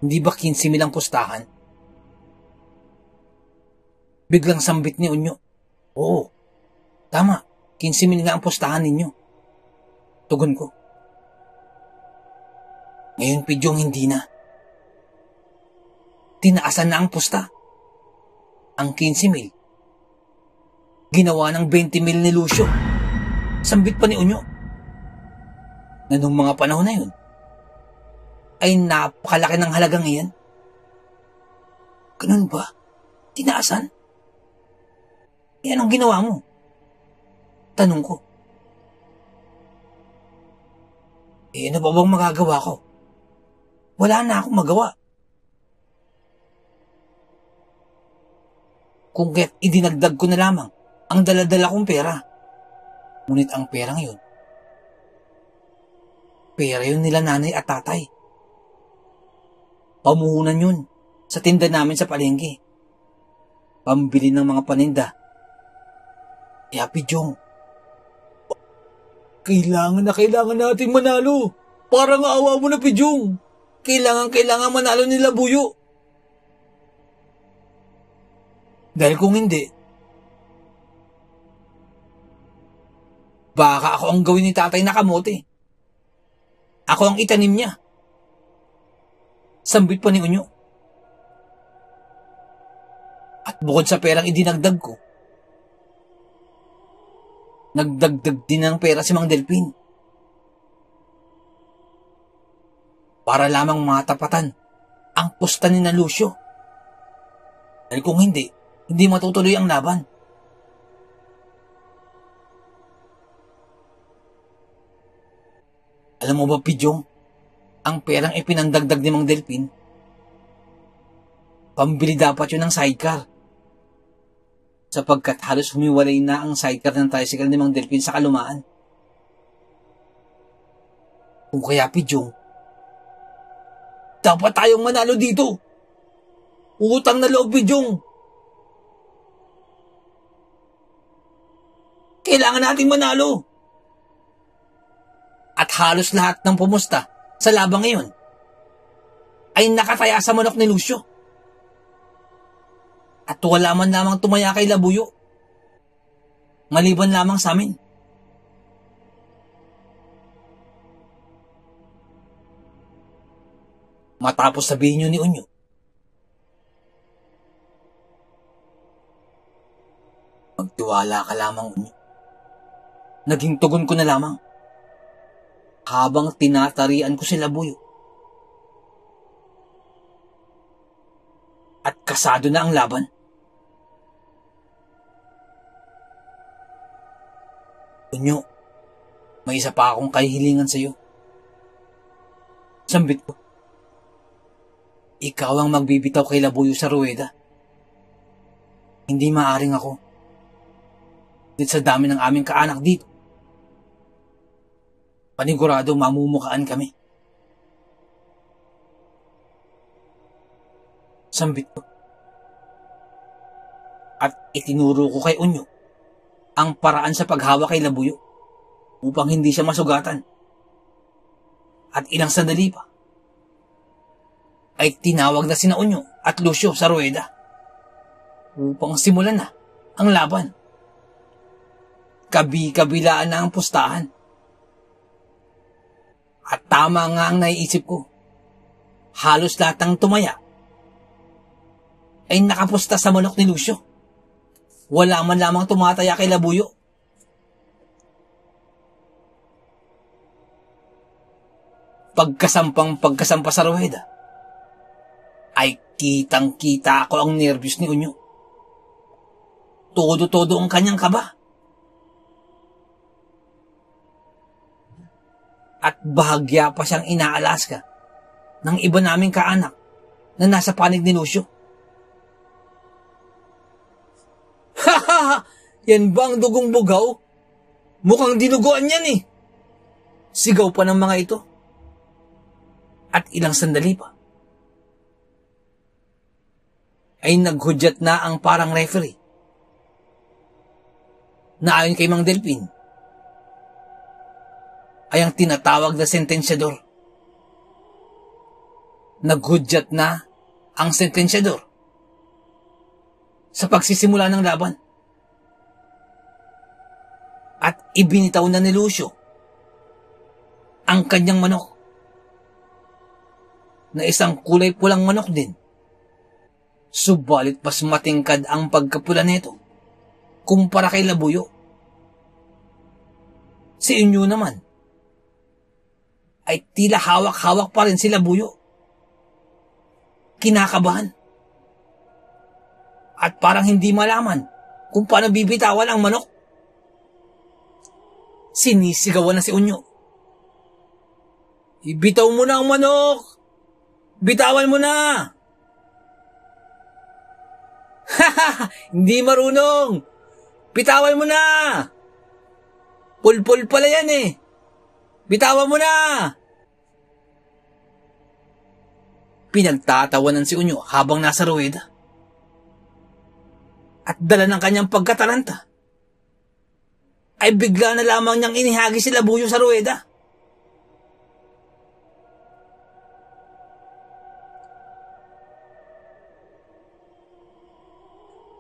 Hindi ba 15,000 ang pustahan? Biglang sambit ni Unyo. Oo, tama, 15,000 nga ang pustahan ninyo. Tugon ko. Ngayon, Pijong, hindi na. Tinaasan na ang pusta. Ang 15,000. Ginawa ng 20,000 ni Lucio. Sambit pa ni Unyo. Na nung mga panahon na yun, ay napakalaki ng halagang iyan. Ganun ba? Tinaasan? E anong ginawa mo? Tanong ko. Ano ba bang magagawa ko? Wala na akong magawa. Kung kaya't idinagdag ko na lamang ang daladala kong pera. Ngunit ang pera ngayon, pera yun nila nanay at tatay. Pamuhunan yun sa tinda namin sa palengke. Pambili ng mga paninda. Kaya Pijong, kailangan natin manalo. Parang awa mo na, Pijong. Kailangan manalo nila Buyo. Dahil kung hindi, baka ako ang gawin ni tatay na kamote. Ako ang itanim niya. Sambit pa ni Unyo. At bukod sa perang idinagdag ko, nagdagdag din ng pera si Mang Delpin. Para lamang matapatan ang pusta ni na Lucio. Dahil kung hindi matutuloy ang laban. Alam mo ba, Pijong, ang perang ipinandagdag ni Mang Delpin, pambili dapat yun ng sidecar. Sapagkat halos humiwalay na ang sidecar ng tricycle ni Mang Delpin sa kalumaan. Kung kaya, Pijong, dapat tayong manalo dito. Utang na loob, Pijong. Kailangan nating manalo. At halos lahat ng pumusta sa labang ngayon ay nakataya sa manok ni Lucio. At wala man lamang tumaya kay Labuyo. Maliban lamang sa amin. Matapos sabihin niyo ni Unyo, magtiwala ka lamang, Unyo. Naging tugon ko na lamang habang tinatarian ko si Labuyo. At kasado na ang laban. Unyo, may isa pa akong kahihilingan sa iyo. Sambit ko. Ikaw ang magbibitaw kay Labuyo sa ruweda. Hindi maaring ako. Dito sa dami ng aming kaanak dito. Panigurado mamumukaan kami. Sambit ko. At itinuro ko kay Unyo ang paraan sa paghawak kay Labuyo upang hindi siya masugatan. At ilang sandali pa ay tinawag na sina Unyo at Lucio sa ruweda upang simulan na ang laban. Kabi-kabilaan na ang pustahan. At tama nga ang naiisip ko. Halos lahat ng tumaya ay nakapusta sa manok ni Lucio. Wala man lamang tumataya kay Labuyo. Pagkasampa sa ruweda, ay kitang-kita ako ang nervyos ni Unyo. Todo-todo ang kanyang kaba. At bahagya pa siyang inaalaska ng iba naming kaanak na nasa panig ni Lucio. Ha! Yan ba ang dugong bugaw? Mukhang dinuguan yan eh. Sigaw pa ng mga ito. At ilang sandali pa, ay naghudyat na ang parang referee na ayon kay Mang Delpin ay ang tinatawag na sentensyador. Naghudyat na ang sentensyador sa pagsisimula ng laban. At ibinitaw na ni Lucio ang kanyang manok na isang kulay pulang manok din. Subalit mas matingkad ang pagkapula nito kumpara kay Labuyo. Si Unyo naman ay tila hawak-hawak pa rin si Labuyo. Kinakabahan. At parang hindi malaman kung paano bibitawan ang manok. Sinisigawan na si Unyo. Ibitaw mo na ang manok! Bitawan mo na! Hindi marunong! Bitawan mo na! Pulpul pala yan eh! Bitawan mo na! Pinagtatawanan si Unyo habang nasa ruweda. At dala ng kanyang pagkataranta, ay bigla na lamang niyang inihagi si Labuyo sa ruweda.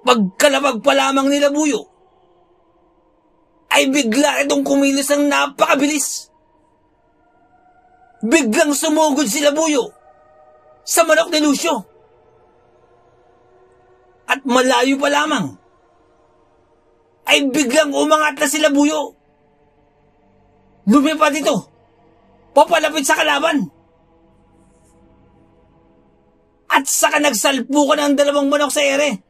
Pagkalabag pa lamang ni Labuyo, ay bigla itong kumilos ng napakabilis. Biglang sumugod si Labuyo sa manok ni Lucio. At malayo pa lamang, ay biglang umangat na si Labuyo. Lumipad ito, papalapit sa kalaban. At saka nagsalpukan ang dalawang manok sa ere.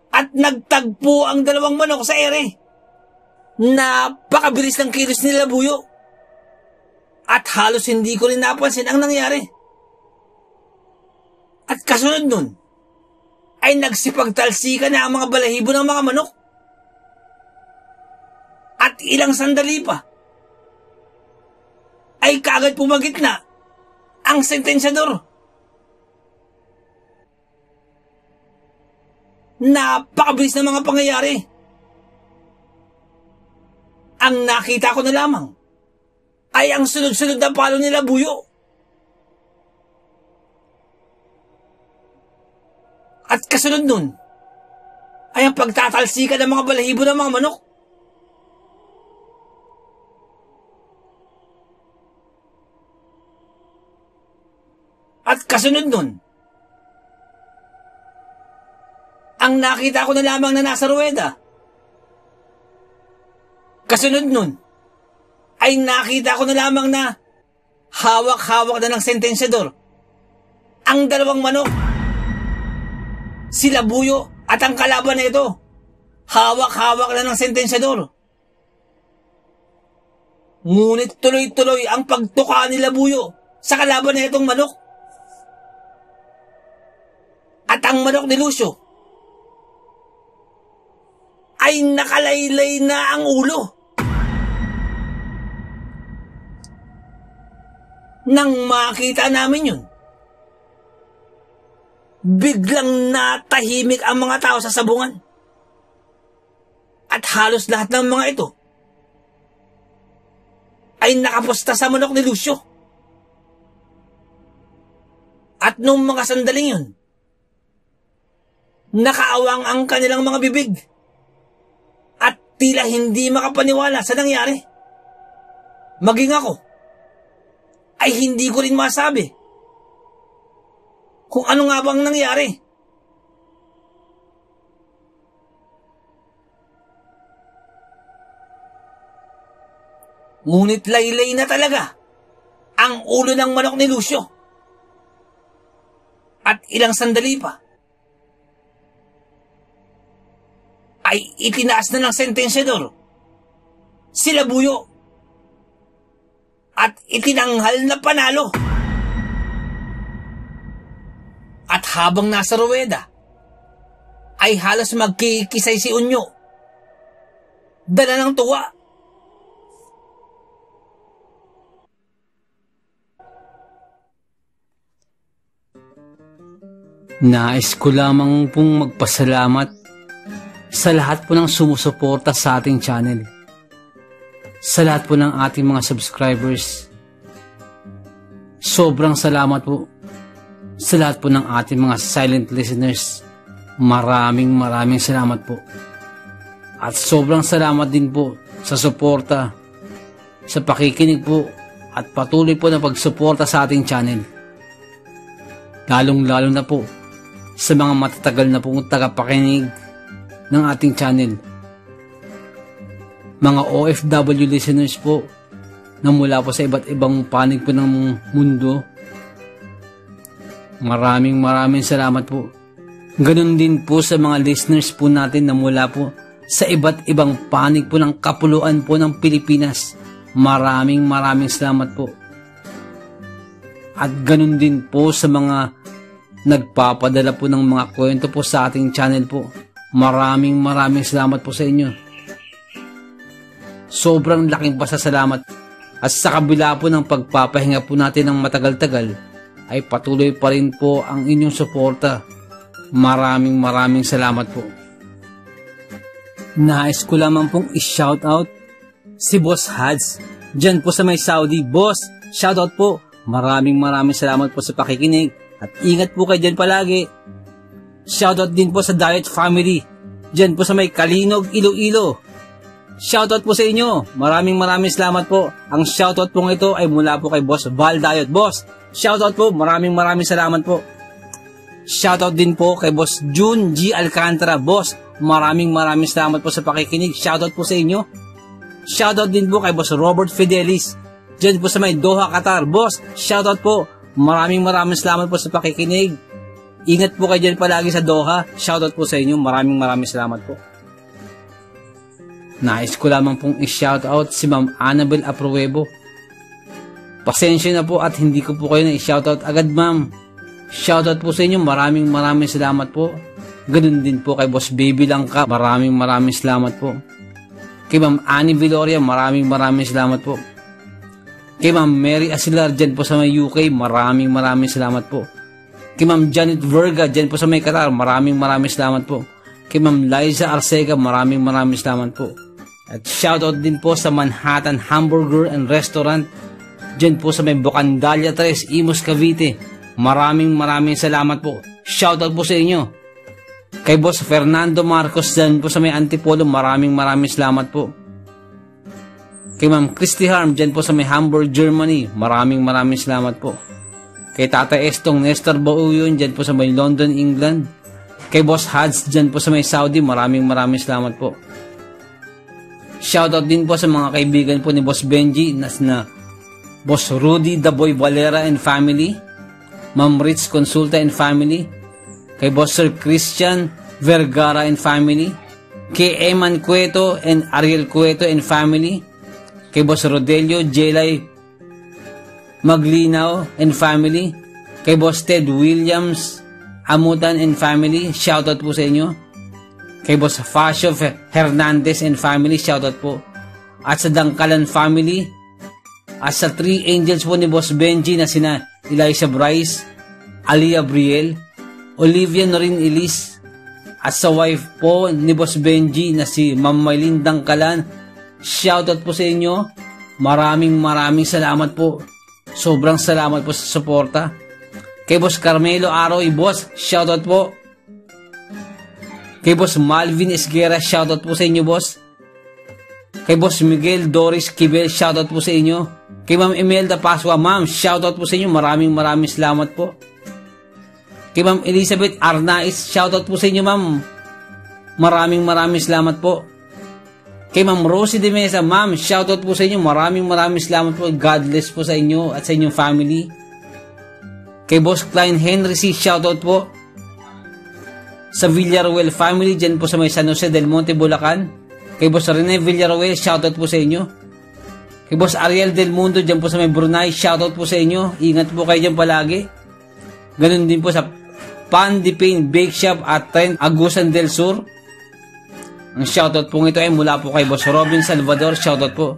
At nagtagpo ang dalawang manok sa ere. Napakabilis ng kilos ni Labuyo. At halos hindi ko rin napansin ang nangyari. At kasunod nun, ay nagsipagtalsika na ang mga balahibo ng mga manok. At ilang sandali pa, ay kaagad pumagit na ang sentensyador. Napakabilis na mga pangyayari. Ang nakita ko na lamang ay ang sunod-sunod na palo ni Labuyo. At kasunod nun ay ang pagtatalsika ng mga balahibo ng mga manok. At kasunod nun, ang nakita ko na lamang na nasa ruweda. Kasunod nun, ay nakita ko na lamang na hawak-hawak na ng sentensyador ang dalawang manok. Si Labuyo at ang kalaban na ito, hawak-hawak na ng sentensyador. Ngunit tuloy-tuloy ang pagtuka ni Labuyo sa kalaban na itong manok. At ang manok ni Lucio ay nakalaylay na ang ulo. Nang makita namin yun, biglang natahimik ang mga tao sa sabungan. At halos lahat ng mga ito ay nakapusta sa manok ni Lucio. At nung mga sandaling yun, nakaawang ang kanilang mga bibig at tila hindi makapaniwala sa nangyari. Maging ako ay hindi ko rin masabi kung ano nga bang nangyari. Ngunit laylay na talaga ang ulo ng manok ni Lucio. At ilang sandali pa ay itinaas na ng sentensyador sila Buyo at itinanghal na panalo. At habang nasa ruweda ay halos magkikisay si Unyo, dala ng tuwa. Nais ko lamang pong magpasalamat sa lahat po ng sumusuporta sa ating channel. Sa lahat po ng ating mga subscribers. Sobrang salamat po sa lahat po ng ating mga silent listeners. Maraming salamat po. At sobrang salamat din po sa suporta, sa pakikinig po at patuloy po na pagsuporta sa ating channel. Lalong-lalo na po sa mga matatagal na pong tagapakinig ng ating channel. Mga OFW listeners po na mula po sa iba't ibang panig po ng mundo. Maraming salamat po. Ganon din po sa mga listeners po natin na mula po sa iba't ibang panig po ng kapuluan po ng Pilipinas. Maraming salamat po. At ganon din po sa mga nagpapadala po ng mga kwento po sa ating channel po. Maraming salamat po sa inyo. Sobrang laking pasasalamat. At sa kabila po ng pagpapahinga po natin ng matagal-tagal, ay patuloy pa rin po ang inyong suporta. Maraming salamat po. Nais ko lamang pong i-shoutout si Boss Hads dyan po sa may Saudi. Boss, shoutout po. Maraming salamat po sa pakikinig. At ingat po kayo dyan palagi. Shoutout din po sa Diet Family dyan po sa may Kalinog, Iloilo. Shoutout po sa inyo. Maraming salamat po. Ang shoutout po ito ay mula po kay Boss Val Diet. Boss, shoutout po. Maraming salamat po. Shoutout din po kay Boss June G. Alcantara. Boss, maraming salamat po sa pakikinig. Shoutout po sa inyo. Shoutout din po kay Boss Robert Fidelis dyan po sa may Doha, Qatar. Boss, shoutout po. Maraming salamat po sa pakikinig. Ingat po kayo dyan palagi sa Doha. Shoutout po sa inyo. Maraming salamat po. Nais ko lamang pong i-shoutout si Ma'am Annabel Apruebo. Pasensya na po at hindi ko po kayo na-i-shoutout agad, ma'am. Shoutout po sa inyo. Maraming salamat po. Ganun din po kay Boss Baby Langka. Maraming salamat po. Kay Ma'am Annie Viloria, maraming salamat po. Kay Ma'am Mary Asilar dyan po sa may UK, maraming salamat po. Kay Ma'am Janet Verga dyan po sa may Qatar, maraming salamat po. Kay Ma'am Liza Arcega, maraming salamat po. At shoutout din po sa Manhattan Hamburger and Restaurant dyan po sa may Bocandalia 3, Imus, Cavite. Maraming salamat po. Shoutout po sa inyo. Kay Boss Fernando Marcos dyan po sa may Antipolo, maraming salamat po. Kay Ma'am Christy Harm dyan po sa may Hamburg, Germany, maraming salamat po. Kay Tata Estong Nestor Bauyon dyan po sa may London, England. Kay Boss Hads dyan po sa may Saudi, maraming salamat po. Shoutout din po sa mga kaibigan po ni Boss Benji na Boss Rudy Daboy Valera and family, Ma'am Ritz Consulta and family, kay Boss Sir Christian Vergara and family, kay Eman Cueto and Ariel Cueto and family, kay Boss Rodelio Jelay Maglinaw and family, kay Boss Ted Williams Amutan and family, shoutout po sa inyo. Kay Boss Fasio Hernandez and family, shoutout po. At sa Dangkalan family, at sa 3 angels po ni Boss Benji na sina Eliza Bryce, Alia Briel, Olivia Norin Elise, at sa wife po ni Boss Benji na si Ma'am Maylin Dangkalan, shoutout po sa inyo. Maraming salamat po. Sobrang salamat po sa suporta. Kay Boss Carmelo Aroy, boss, shoutout po. Kay Boss Malvin Esguera, shoutout po sa inyo, boss. Kay Boss Miguel Doris Kibel, shoutout po sa inyo. Kay Ma'am Imelda Pasua, ma'am, shoutout po sa inyo. Maraming salamat po. Kay Ma'am Elizabeth Arnaiz, shoutout po sa inyo, ma'am. Maraming salamat po. Kay Ma'am Rosie de Mesa, ma'am, shoutout po sa inyo. Maraming salamat po. God bless po sa inyo at sa inyong family. Kay Boss Klein Henry C, shoutout po. Sa Villaruel family, dyan po sa may San Jose del Monte, Bulacan. Kay Boss Rene Villaruel, shoutout po sa inyo. Kay Boss Ariel Del Mundo, dyan po sa may Brunei, shoutout po sa inyo. Ingat po kayo dyan palagi. Ganun din po sa Pan de Pain Bake Shop at Trent Agusan del Sur. Ang shoutout po ito ay mula po kay Boss Robin Salvador, shoutout po.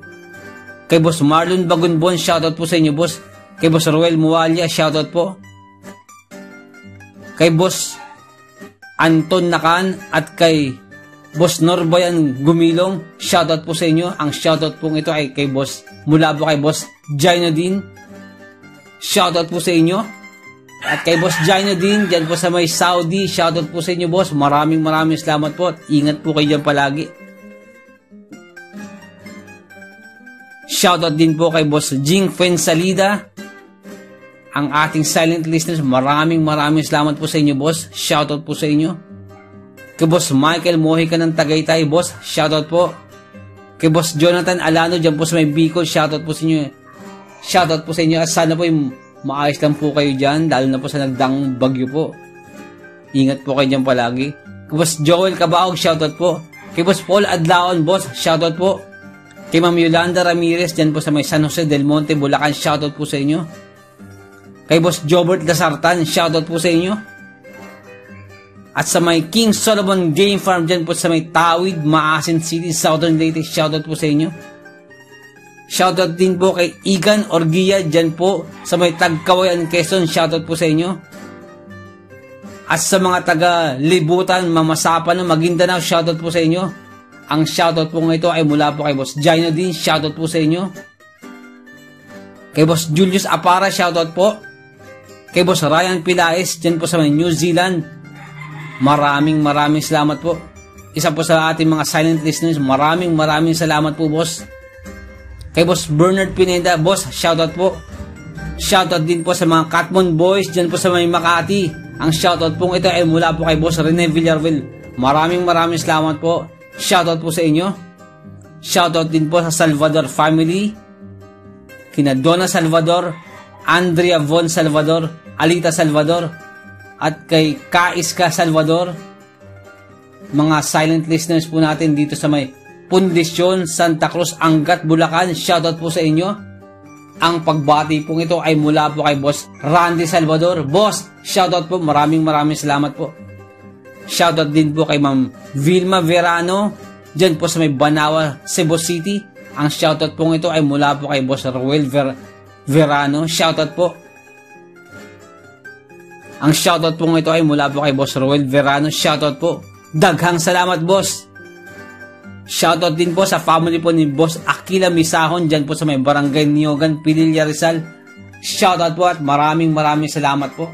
Kay Boss Marlon Bagunbon, shoutout po sa inyo, boss. Kay Boss Ruel Mualia, shoutout po. Kay Boss Anton Nakan at kay Boss Norbayan Gumilong, shoutout po sa inyo. Ang shoutout po ito ay kay Boss, mula po kay Boss Jaino din. Shoutout po sa inyo. At kay Boss Jaino din, dyan po sa may Saudi, shoutout po sa inyo, boss. Maraming salamat po. Ingat po kayo dyan palagi. Shoutout din po kay Boss Jing Fensalida, ang ating silent listeners. Maraming salamat po sa inyo, boss. Shoutout po sa inyo. Kay Boss Michael Mojica ng Tagaytay, boss, shoutout po. Kay Boss Jonathan Alano, dyan po sa may Bicol, shoutout po sa inyo. Shoutout po sa inyo at sana po maayos lang po kayo dyan, lalo na po sa nagdang bagyo po. Ingat po kayo dyan palagi. Kay Boss Joel Cabaog, shoutout po. Kay Boss Paul Adlaon, boss, shoutout po. Kay Ma'am Yolanda Ramirez, dyan po sa may San Jose del Monte, Bulacan, shoutout po sa inyo. Kay Boss Jobert Lasartan, shoutout po sa inyo. At sa may King Solomon Game Farm, dyan po sa may Tawid, Maasin City, Southern Leyte, shoutout po sa inyo. Shoutout din po kay Igan Orgia, dyan po sa may Tagkawayan, Quezon, shoutout po sa inyo. At sa mga taga-Libutan, Mamasapan, Maguindanao, shoutout po sa inyo. Ang shoutout po ito ay mula po kay Boss Jaino din, shoutout po sa inyo. Kay Boss Julius Apara, shoutout po. Kay Boss Ryan Pilaes, dyan po sa may New Zealand, maraming salamat po. Isa po sa ating mga silent listeners, maraming salamat po, boss. Kay Boss Bernard Pineda, boss, shoutout po. Shoutout din po sa mga Catmon Boys, dyan po sa may Makati. Ang shoutout po ito ay mula po kay Boss Rene Villarreal. Maraming salamat po. Shoutout po sa inyo. Shoutout din po sa Salvador family, kina Donna Salvador, Andrea Von Salvador, Alita Salvador, at kay Kaiska Salvador. Mga silent listeners po natin dito sa may Pundisyon, Santa Cruz, Angat, Bulacan, shoutout po sa inyo. Ang pagbati po ito ay mula po kay Boss Randy Salvador. Boss, shoutout po, maraming salamat po. Shoutout din po kay Ma'am Vilma Verano, dyan po sa may Banawa, Cebu City. Ang shoutout po ito ay mula po kay Boss Ruel Verano. Shoutout po. Ang shoutout po ito ay mula po kay Boss Ruel Verano. Shoutout po. Daghang salamat, boss. Shoutout din po sa family po ni Boss Aquila Misahon, dyan po sa may Barangay Niogan, Pililla, Rizal. Shoutout po at maraming salamat po.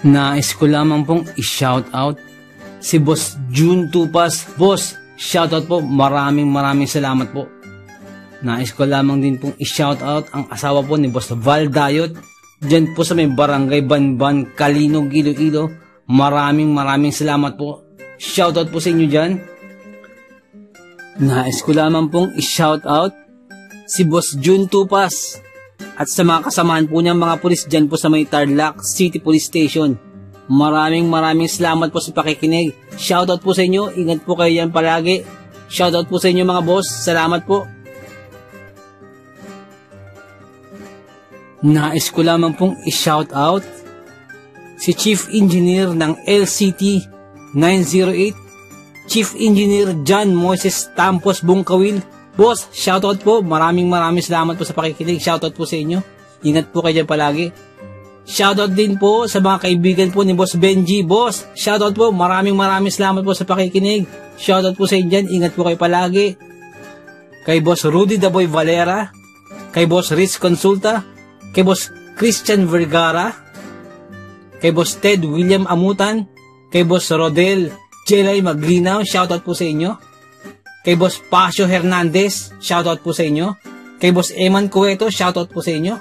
Nais ko lamang pong i-shoutout si Boss June Tupas. Boss, shoutout po, maraming salamat po. Nais ko lamang din pong i-shoutout ang asawa po ni Boss Val Dayot, dyan po sa may Barangay Banban, Kalinog, Iloilo. Maraming salamat po. Shoutout po sa inyo dyan. Nais ko lamang pong i-shoutout si Boss June Tupas at sa mga kasamahan po niyang mga pulis dyan po sa may Tarlac City Police Station. Maraming salamat po sa pakikinig. Shoutout po sa inyo. Ingat po kayo yan palagi. Shoutout po sa inyo mga boss. Salamat po. Nais ko lamang pong i-shoutout si Chief Engineer ng LCT 908, Chief Engineer John Moises Tampos Bungkawil. Boss, shoutout po. Maraming salamat po sa pakikinig. Shoutout po sa inyo. Ingat po kayo dyan palagi. Shoutout din po sa mga kaibigan po ni Boss Benji. Boss, shoutout po. Maraming salamat po sa pakikinig. Shoutout po sa inyo dyan. Ingat po kayo palagi. Kay Boss Rudy Daboy Valera, kay Boss Rich Consulta, kay Boss Christian Vergara, kay Boss Ted William Amutan, kay Boss Rodel Jelay Maglinaw, shoutout po sa inyo. Kay Boss Pasio Hernandez, shoutout po sa inyo. Kay Boss Eman Cueto, shoutout po sa inyo.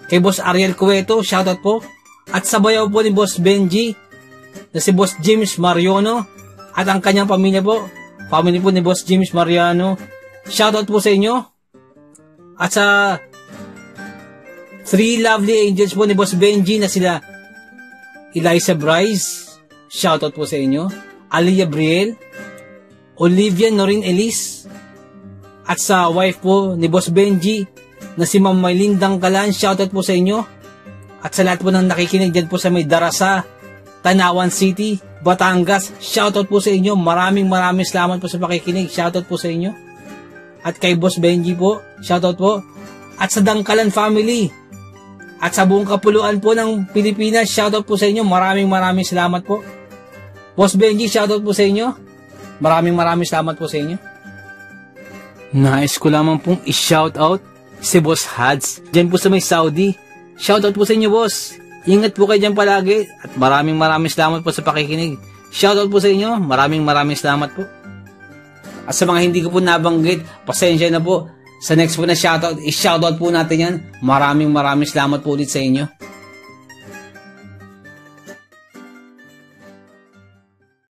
Kay Boss Ariel Cueto, shoutout po. At sa bayaw po ni Boss Benji, na si Boss James Mariano, at ang kanyang pamilya po, family po ni Boss James Mariano, shoutout po sa inyo. At sa 3 lovely angels po ni Boss Benji na sila Eliza Bryce, shoutout po sa inyo. Aliyah Briel, Olivia Norin Elise, at sa wife po ni Boss Benji na si Ma'am Maylin Dangkalan, shoutout po sa inyo. At sa lahat po ng nakikinig dyan po sa may Darasa, Tanawan City, Batangas, shoutout po sa inyo. Maraming salamat po sa pakikinig, shoutout po sa inyo. At kay Boss Benji po, shoutout po. At sa Dangkalan family, at sa buong kapuluan po ng Pilipinas, shoutout po sa inyo. Maraming salamat po. Boss Benji, shoutout po sa inyo. Maraming salamat po sa inyo. Nais ko lamang pong i-shoutout si Boss Hads, dyan po sa may Saudi. Shoutout po sa inyo, boss. Ingat po kayo dyan palagi. At maraming salamat po sa pakikinig. Shoutout po sa inyo. Maraming salamat po. At sa mga hindi ko po nabanggit, pasensya na po. Sa next po na shoutout, i-shoutout po natin yan. Maraming salamat po ulit sa inyo.